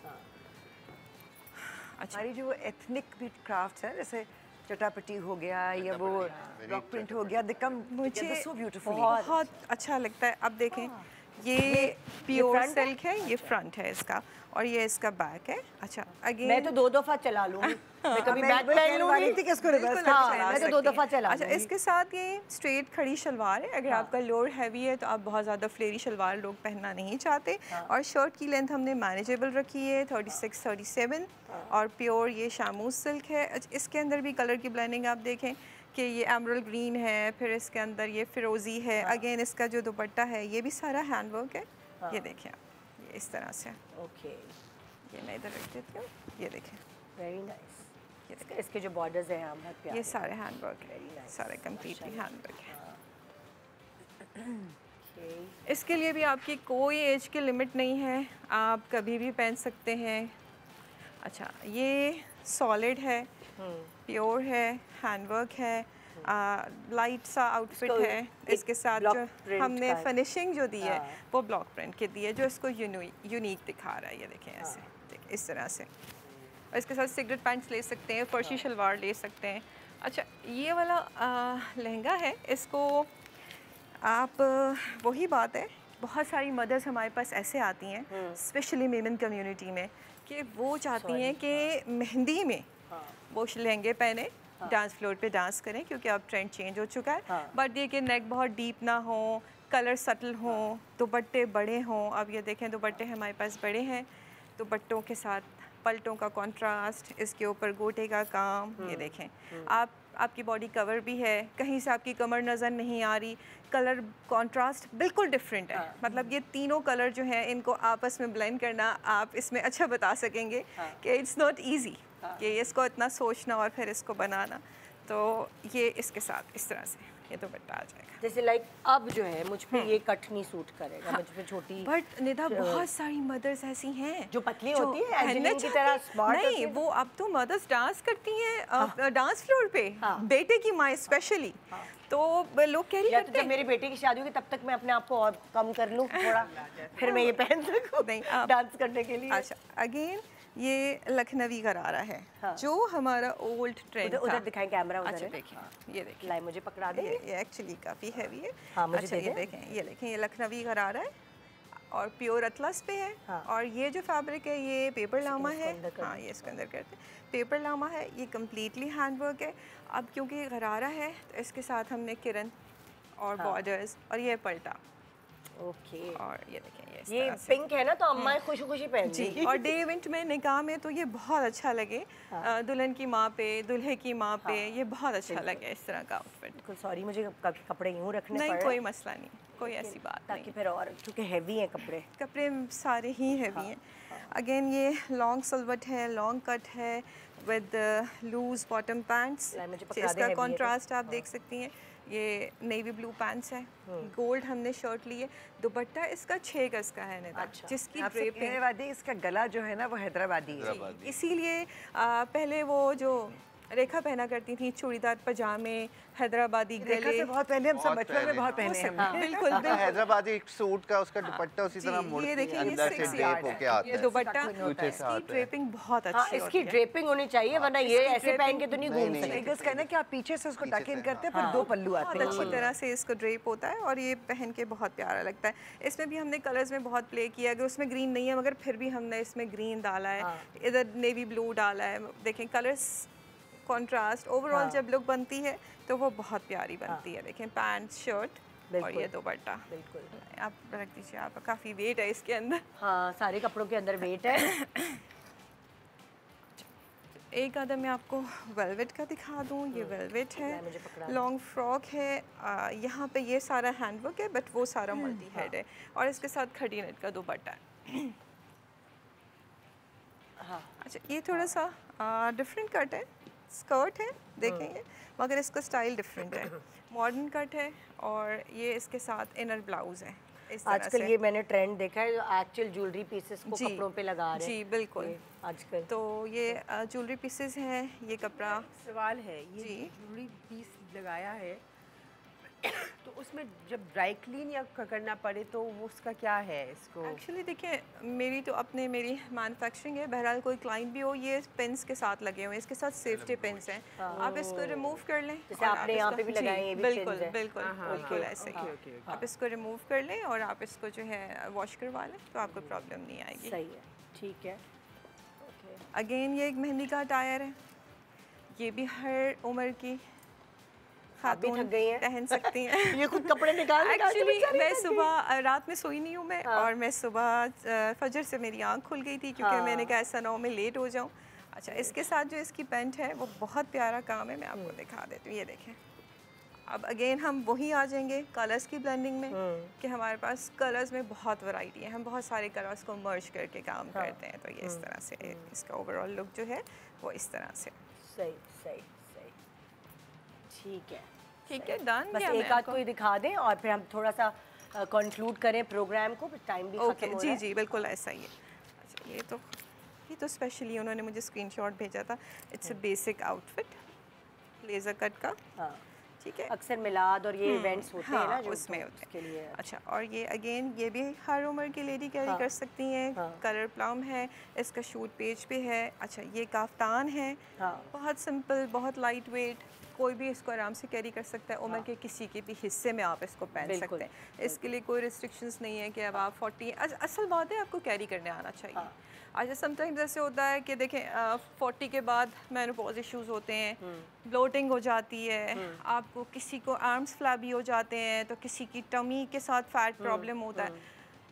अच्छा, हमारी जो एथनिक भी क्राफ्ट है, जैसे चटापटी हो गया या वो ब्लॉक प्रिंट हो गया, दे कम मुझे सो ब्यूटीफुल। बहुत अच्छा लगता है। अब देखें, ये प्योर front है? सिल्क है, ये फ्रंट है इसका, और ये इसका बैक है। अच्छा, अगेन मैं तो 2 दफ़ा चला लूँगी, मैं कभी बैक पहन लूँगी थी कि इसको रिवर्स बिल्कुल हाँ, आप चला मैं तो 2 सकती दफ़ा हैं। चला अच्छा, लूँगी। इसके साथ ये स्ट्रेट खड़ी शलवार है। अगर आपका लोअर हैवी है तो आप बहुत ज़्यादा फ्लेरी शलवार लोग पहनना नहीं चाहते। और शर्ट की लेंथ हमने मैनेजेबल रखी है, 36-37, और प्योर ये शामूस सिल्क है। इसके अंदर भी कलर की ब्लेंडिंग आप देखें कि ये एमरल्ड ग्रीन है, फिर इसके अंदर ये फिरोज़ी है। अगेन इसका जो दुपट्टा है ये भी सारा हैंडवर्क है। ये देखें आप, ये इस तरह से, ओके, ये मैं इधर रख देती हूँ, ये देखें, वेरी नाइस। इसके जो बॉर्डर्स हैं हम बहुत प्यारे। ये सारे हैंडवर्क है, Very nice. सारे कम्प्लीटली हैंडवर्क है। इसके लिए भी आपकी कोई एज की लिमिट नहीं है, आप कभी भी पहन सकते हैं। अच्छा, ये सॉलिड है, प्योर है, हैंडवर्क है, लाइट सा आउटफिट है। इसके साथ जो हमने फिनिशिंग जो दी है वो ब्लॉक प्रिंट की दी है, जो इसको यूनिक दिखा रहा है। ये देखें ऐसे, देखिए इस तरह से। और इसके साथ सिगरेट पैंट्स ले सकते हैं, फर्शी शलवार ले सकते हैं। अच्छा, ये वाला लहंगा है, इसको आप वही बात है, बहुत सारी मदर्स हमारे पास ऐसे आती हैं स्पेशली मेमन कम्युनिटी में कि वो चाहती हैं कि मेहंदी में वो लहंगे पहने, डांस फ्लोर पे डांस करें, क्योंकि अब ट्रेंड चेंज हो चुका है। बट ये कि नेक बहुत डीप ना हो, कलर सटल हो, दुपट्टे बड़े हों। अब ये देखें दुपट्टे हमारे पास बड़े हैं, दुपट्टों के साथ पलटों का कंट्रास्ट, इसके ऊपर गोटे का काम। ये देखें, आपकी बॉडी कवर भी है, कहीं से आपकी कमर नज़र नहीं आ रही, कलर कंट्रास्ट बिल्कुल डिफरेंट है। मतलब ये तीनों कलर जो हैं इनको आपस में ब्लेंड करना आप इसमें अच्छा बता सकेंगे कि इट्स नॉट इजी कि इसको इतना सोचना और फिर इसको बनाना। तो ये इसके साथ इस तरह से ये दुपट्टा आ जाएगा। जैसे लाइक अब जो है मुझ पे ये कट नहीं सूट करेगा, मुझ पे छोटी। बट निधा बहुत सारी मदर्स ऐसी हैं जो पतली होती है एंजेलिना की तरह स्मार्ट नहीं, वो अब तो मदर्स डांस करती हैं डांस फ्लोर पे, बेटे की माँ स्पेशली। तो लोग कह रही हैं तो जब मेरी बेटी की शादी होगी तब तक मैं अपने आप को और कम कर लूँ थोड़ा, फिर मैं ये पहन सकूँ नहीं डांस करने के लिए। अच्छा, अगेन ये लखनवी गरारा है, जो हमारा ओल्ड ट्रेंड। उधर दिखाएं कैमरा उधर। अच्छा देखिए, ये देखिए, लाई मुझे पकड़ा दे। ये एक्चुअली काफ़ी हैवी है। अच्छा, ये देखें, ये लखनवी गरारा है और प्योर अतलस पे है। और ये जो फैब्रिक है ये पेपर लामा है। हाँ, ये इसके अंदर करते हैं, पेपर लामा है। ये कम्प्लीटली हैंडवर्क है। अब क्योंकि ये गरारा है तो इसके साथ हमने किरन और बॉर्डर्स और ये पलटा। ओके। और ये देखें, ये पिंक है ना, तो अम्मा खुशी खुशी पहन जी। और डे इवेंट में निकाह में तो ये बहुत अच्छा लगे, दुल्हन की माँ पे, दुल्हे की माँ पे, ये बहुत अच्छा लगे इस तरह का आउटफिट। बिल्कुल। सॉरी, मुझे कपड़े यूँ रखने नहीं, कोई मसला नहीं, कोई ऐसी बात नहीं। ताकि फिर और क्योंकि हैवी हैं कपड़े सारे ही हैवी हैं। अगेन ये लॉन्ग सिल्वट है, लॉन्ग कट है विद लूज बॉटम पैंट्स। इसका कॉन्ट्रास्ट आप देख सकती हैं। ये नेवी ब्लू पैंट्स है, गोल्ड हमने शर्ट ली है। दुपट्टा इसका 6 गज का है निदा, जिसकी ड्रेपिंग, इसका गला जो है ना वो हैदराबादी है। इसीलिए पहले वो जो रेखा पहना करती थी चूड़ीदार पजामे, हैदराबादी गले से बहुत पहले हम सब बचपन में बहुत पहने हैं। बिल्कुल हैदराबादी सूट का उसका दुपट्टा उसी तरह मुड़ ये देखिए, अंदर से ड्रेप होके आता है। ये दुपट्टा, इसकी ड्रेपिंग बहुत अच्छी होती है। इसकी ड्रेपिंग होनी चाहिए, वरना ये ऐसे पहन के तो नहीं घूम सकते। एक गज कहना कि आप पीछे से उसको टक इन करते हैं, फिर 2 पल्लू आते हैं। अच्छी तरह से इसको ड्रेप होता है और ये पहन के बहुत प्यारा लगता है। इसमें भी हमने कलर्स में बहुत प्ले किया, अगर उसमें ग्रीन नहीं है मगर फिर भी हमने इसमें ग्रीन डाला है, इधर नेवी ब्लू डाला है। देखें कलर्स कॉन्ट्रास्ट ओवरऑल जब लुक बनती है तो वो बहुत प्यारी बनती है। देखें पैंट, शर्ट और ये दुपट्टा। बिल्कुल, आप रख दीजिए, आपका काफ़ी वेट है इसके अंदर। हाँ, सारे कपड़ों के अंदर वेट है। एक आधा मैं आपको वेलवेट का दिखा दूँ। ये वेलवेट है, लॉन्ग फ्रॉक है। यहाँ पे ये सारा हैंडवर्क है, बट वो सारा मल्टी हेड है और इसके साथ खड़ी नेट का दुपट्टा है। अच्छा, ये थोड़ा सा डिफरेंट कट है, स्कर्ट है देखेंगे, मगर इसका स्टाइल डिफरेंट है। मॉडर्न कट है और ये इसके साथ इनर ब्लाउज है। आजकल ये मैंने ट्रेंड देखा है, एक्चुअल ज्वेलरी पीसेस को कपड़ों पे लगा रहे हैं। जी बिल्कुल, आजकल तो ये ज्वेलरी पीसेस हैं। ये कपड़ा सवाल है, ये ज्वेलरी पीस लगाया है तो उसमें जब ड्राई क्लीन या करना पड़े तो वो उसका क्या है? इसको एक्चुअली देखिए, मेरी मैन्युफैक्चरिंग है। बहरहाल कोई क्लाइंट भी हो, ये पेन्स के साथ लगे हुए हैं, इसके साथ सेफ्टी पेन्स हैं। आप इसको रिमूव कर लें, जैसे आपने यहाँ पे भी लगाए हैं। बिल्कुल बिल्कुल बिल्कुल ऐसे ही आप इसको रिमूव कर लें और आप इसको जो है वॉश करवा लें तो आपको प्रॉब्लम नहीं आएगी। सही है, ठीक है। अगेन ये एक मेहंदी का टायर है, ये भी हर उम्र की खातून थक गई हैं, पहन सकती हैं। ये खुद कपड़े निकाल एक्चुअली मैं सुबह रात में सोई नहीं हूँ मैं, और मैं सुबह फजर से मेरी आँख खुल गई थी क्योंकि मैंने कहा ऐसा ना हो मैं लेट हो जाऊँ। अच्छा, इसके साथ जो इसकी पैंट है वो बहुत प्यारा काम है, मैं आपको दिखा देती हूँ। ये देखें, अब अगेन हम वही आ जाएंगे कलर्स की ब्लेंडिंग में कि हमारे पास कलर्स में बहुत वैरायटी है, हम बहुत सारे कलर्स को मर्ज करके काम करते हैं। तो ये इस तरह से इसका ओवरऑल लुक जो है वो इस तरह से। सही सही सही, ठीक है ठीक है, डन। बस एक आध कोई दिखा दें और फिर हम थोड़ा सा कंक्लूड करें प्रोग्राम को, टाइम भी ओके, खत्म हो जी रहा है। जी बिल्कुल ऐसा ही है। अच्छा, ये तो स्पेशली उन्होंने मुझे स्क्रीनशॉट भेजा था। It's a basic outfit laser cut का, हाँ, ठीक है। अक्सर मिलाद और ये इवेंट्स होते हैं ना जो उसमें तो होते उसके हैं। लिए। अच्छा, और ये अगेन ये भी हर उम्र की लेडी कैरी हाँ, कर सकती हैं। हाँ। कलर प्लम है, इसका शूट पेज पे है। अच्छा, ये काफ्तान है, हाँ। बहुत सिंपल, बहुत लाइट वेट, कोई भी इसको आराम से कैरी कर सकता है। उम्र के किसी के भी हिस्से में आप इसको पहन बिल्कुल, सकते हैं। इसके लिए कोई रिस्ट्रिक्शंस नहीं है कि अब आप 40, असल बात है आपको कैरी करने आना चाहिए। अच्छा, समटाइम्स ऐसे होता है कि देखें 40 के बाद मेनोपॉज इश्यूज होते हैं, ब्लोटिंग हो जाती है, आपको किसी को आर्म्स फ्लैबी हो जाते हैं, तो किसी की टमी के साथ फैट प्रॉब्लम होता है।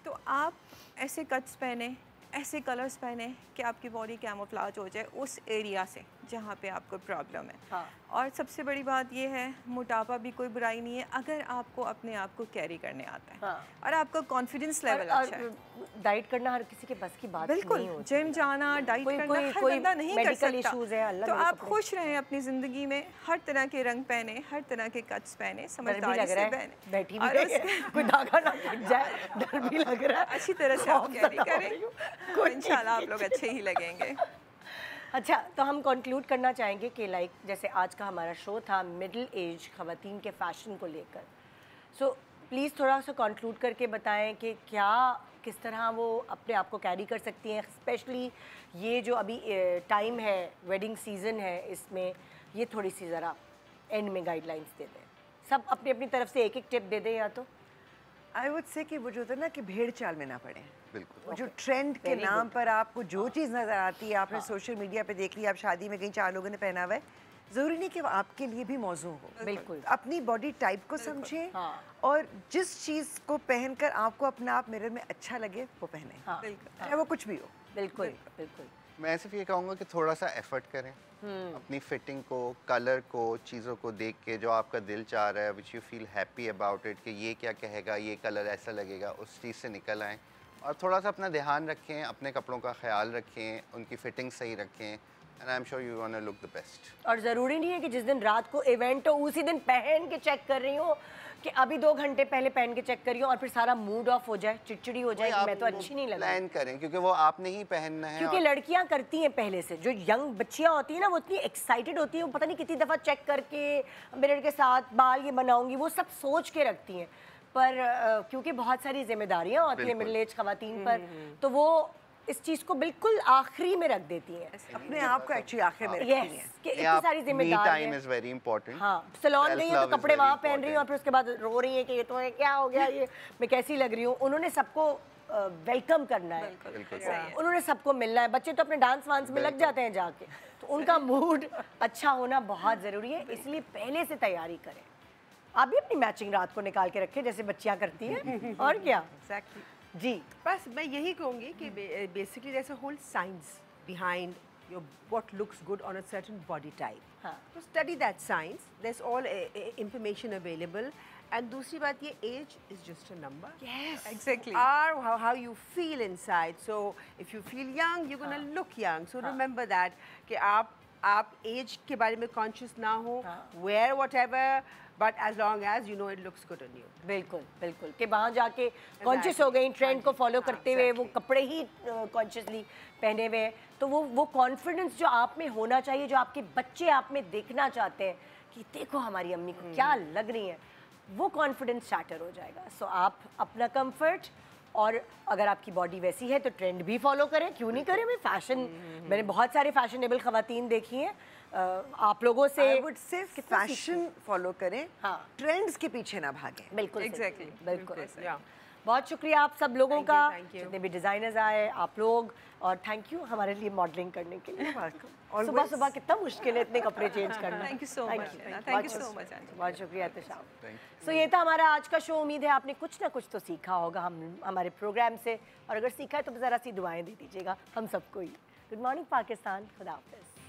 तो आप ऐसे कट्स पहने, ऐसे कलर्स पहने कि आपकी बॉडी कैमोफ्लेज हो जाए उस एरिया से जहाँ पे आपको प्रॉब्लम है। हाँ। और सबसे बड़ी बात ये है, मोटापा भी कोई बुराई नहीं है अगर आपको अपने आप को कैरी करने आता है। हाँ। और आपका कॉन्फिडेंस लेवल अच्छा है। डाइट करना हर किसी के बस की बात बिल्कुल, नहीं होती। जिम जाना, डाइट करना हर बंदा नहीं कर मेडिकल सकता। इश्यूज है, अल्लाह तो मेरे आप कपड़े। खुश रहें अपनी ज़िंदगी में, हर तरह के रंग पहने, हर तरह के कट्स पहने, डर भी समझदारी लग से रहा है, पहने। बैठी भी और रही है, कोई धागा ना फट जाए, डर भी लग रहा है। अच्छी तरह से आप खौफ कैरी ज़्यादा हो करें, रही हूँ। तो इंशाल्लाह आप लोग अच्छे ही लगेंगे। अच्छा, तो हम कंक्लूड करना चाहेंगे कि लाइक जैसे आज का हमारा शो था मिडिल एज ख़वातीन के फ़ैशन को लेकर, सो प्लीज़ थोड़ा सा कंक्लूड करके बताएं कि क्या किस तरह वो अपने आप को कैरी कर सकती हैं, स्पेशली ये जो अभी टाइम है, वेडिंग सीज़न है, इसमें ये थोड़ी सी ज़रा एंड में गाइडलाइंस दे दें, सब अपनी अपनी तरफ से एक एक टिप दे दें या तो। आई वुड से कि वो जो होता है ना कि भेड़ चाल में ना पड़े। बिल्कुल। वो जो ट्रेंड के Very नाम good. पर आपको जो चीज़ नज़र आती है, आपने सोशल मीडिया पे देख लिया, आप शादी में कहीं 4 लोगों ने पहना हुआ है, ज़रूरी नहीं कि वो आपके लिए भी मौजू हो। बिल्कुल। अपनी बॉडी टाइप को समझें, हाँ। और जिस चीज़ को पहनकर आपको अपना आप मिरर में अच्छा लगे वो पहने, हाँ, चाहे वो कुछ भी हो। बिल्कुल बिल्कुल। मैं सिर्फ ये कहूँगा कि थोड़ा सा एफर्ट करें अपनी फिटिंग को, कलर को, चीज़ों को देख के जो आपका दिल चाह रहा है, which you feel happy about it, कि ये क्या कहेगा, ये कलर ऐसा लगेगा, उस चीज़ से निकल आएँ। और थोड़ा सा अपना ध्यान रखें, अपने कपड़ों का ख्याल रखें, उनकी फिटिंग सही रखें, and I am sure you want to look the best. और ज़रूरी नहीं है कि जिस दिन रात को इवेंट हो उसी दिन पहन के चेक कर रही हूँ, कि अभी 2 घंटे पहले पहन के चेक करी हूँ और फिर सारा मूड ऑफ हो जाए, चिड़चिड़ी हो जाए कि मैं तो अच्छी नहीं लगा। प्लान करें, क्योंकि वो आपने ही पहनना है। क्योंकि लड़कियां करती हैं पहले से, जो यंग बच्चियां होती हैं ना, वो इतनी एक्साइटेड होती हैं, वो पता नहीं कितनी दफ़ा चेक करके मिरर के साथ बाल ये बनाऊंगी, वो सब सोच के रखती हैं, पर क्योंकि बहुत सारी जिम्मेदारियां होती हैं मिडिल एज ख़वातीन पर, तो वो इस चीज़ को बिल्कुल आखिरी में रख देती हैं, अपने आप को एक्चुअली आखिर में रखती हैं। कि इतनी सारी जिम्मेदारी टाइम इज वेरी इंपॉर्टेंट। हाँ, सैलून गई है तो कपड़े वहाँ पहन रही हूँ और फिर उसके बाद रो रही है कि ये तो है, क्या हो गया, ये मैं कैसी लग रही हूँ। उन्होंने सबको वेलकम करना है, उन्होंने सबको मिलना है। बच्चे तो अपने डांस वांस में लग जाते हैं जाके, तो उनका मूड अच्छा होना बहुत ज़रूरी है, इसलिए पहले से तैयारी करें। आप भी अपनी मैचिंग रात को निकाल के रखें जैसे बच्चियाँ करती हैं, और क्या। Exactly. जी, बस मैं यही कहूँगी कि basically there's a whole science behind your what looks good on a certain body type. हाँ। To study that science, there's all information available. And दूसरी बात ये age is just a number. Yes, Exactly. Or how you feel inside. So if you feel young, you're gonna look young. So remember that कि आप age के बारे में conscious ना हो, wear whatever, but as long as you know it looks good on you. बिल्कुल बिल्कुल, कि वहाँ जाके कॉन्शियस हो गई, ट्रेंड को फॉलो करते हुए वो कपड़े ही कॉन्शियसली पहने हुए हैं, तो वो कॉन्फिडेंस जो आप में होना चाहिए, जो आपके बच्चे आप में देखना चाहते हैं कि देखो हमारी अम्मी को क्या लग रही है, वो कॉन्फिडेंस शैटर हो जाएगा। सो आप अपना कंफर्ट, और अगर आपकी बॉडी वैसी है तो ट्रेंड भी फॉलो करें, क्यों नहीं करें। मैं फैशन, मैंने बहुत सारे फैशनेबल ख़वातीन देखी हैं, आप लोगों से I would say fashion follow करें, हाँ। ट्रेंड्स के पीछे ना भागें। बिल्कुल Exactly. बिल्कुल। Yeah. बहुत शुक्रिया आप सब लोगों का, thank you. जितने भी डिज़ाइनर्स आए, आप लोग, और थैंक यू हमारे लिए मॉडलिंग करने के लिए। सुबह सुबह कितना मुश्किल है इतने कपड़े चेंज करना। Thank you so much. Thank you बहुत so शुक्रिया। much, Anjali. बहुत शुक्रिया एहतशाम। सो ये था हमारा आज का शो। उम्मीद है आपने कुछ ना कुछ तो सीखा होगा हमारे प्रोग्राम से, और अगर सीखा है तो ज़रा सी दुआएं दे दीजिएगा हम सबको ही। गुड मॉर्निंग पाकिस्तान, खुदा हाफिज़।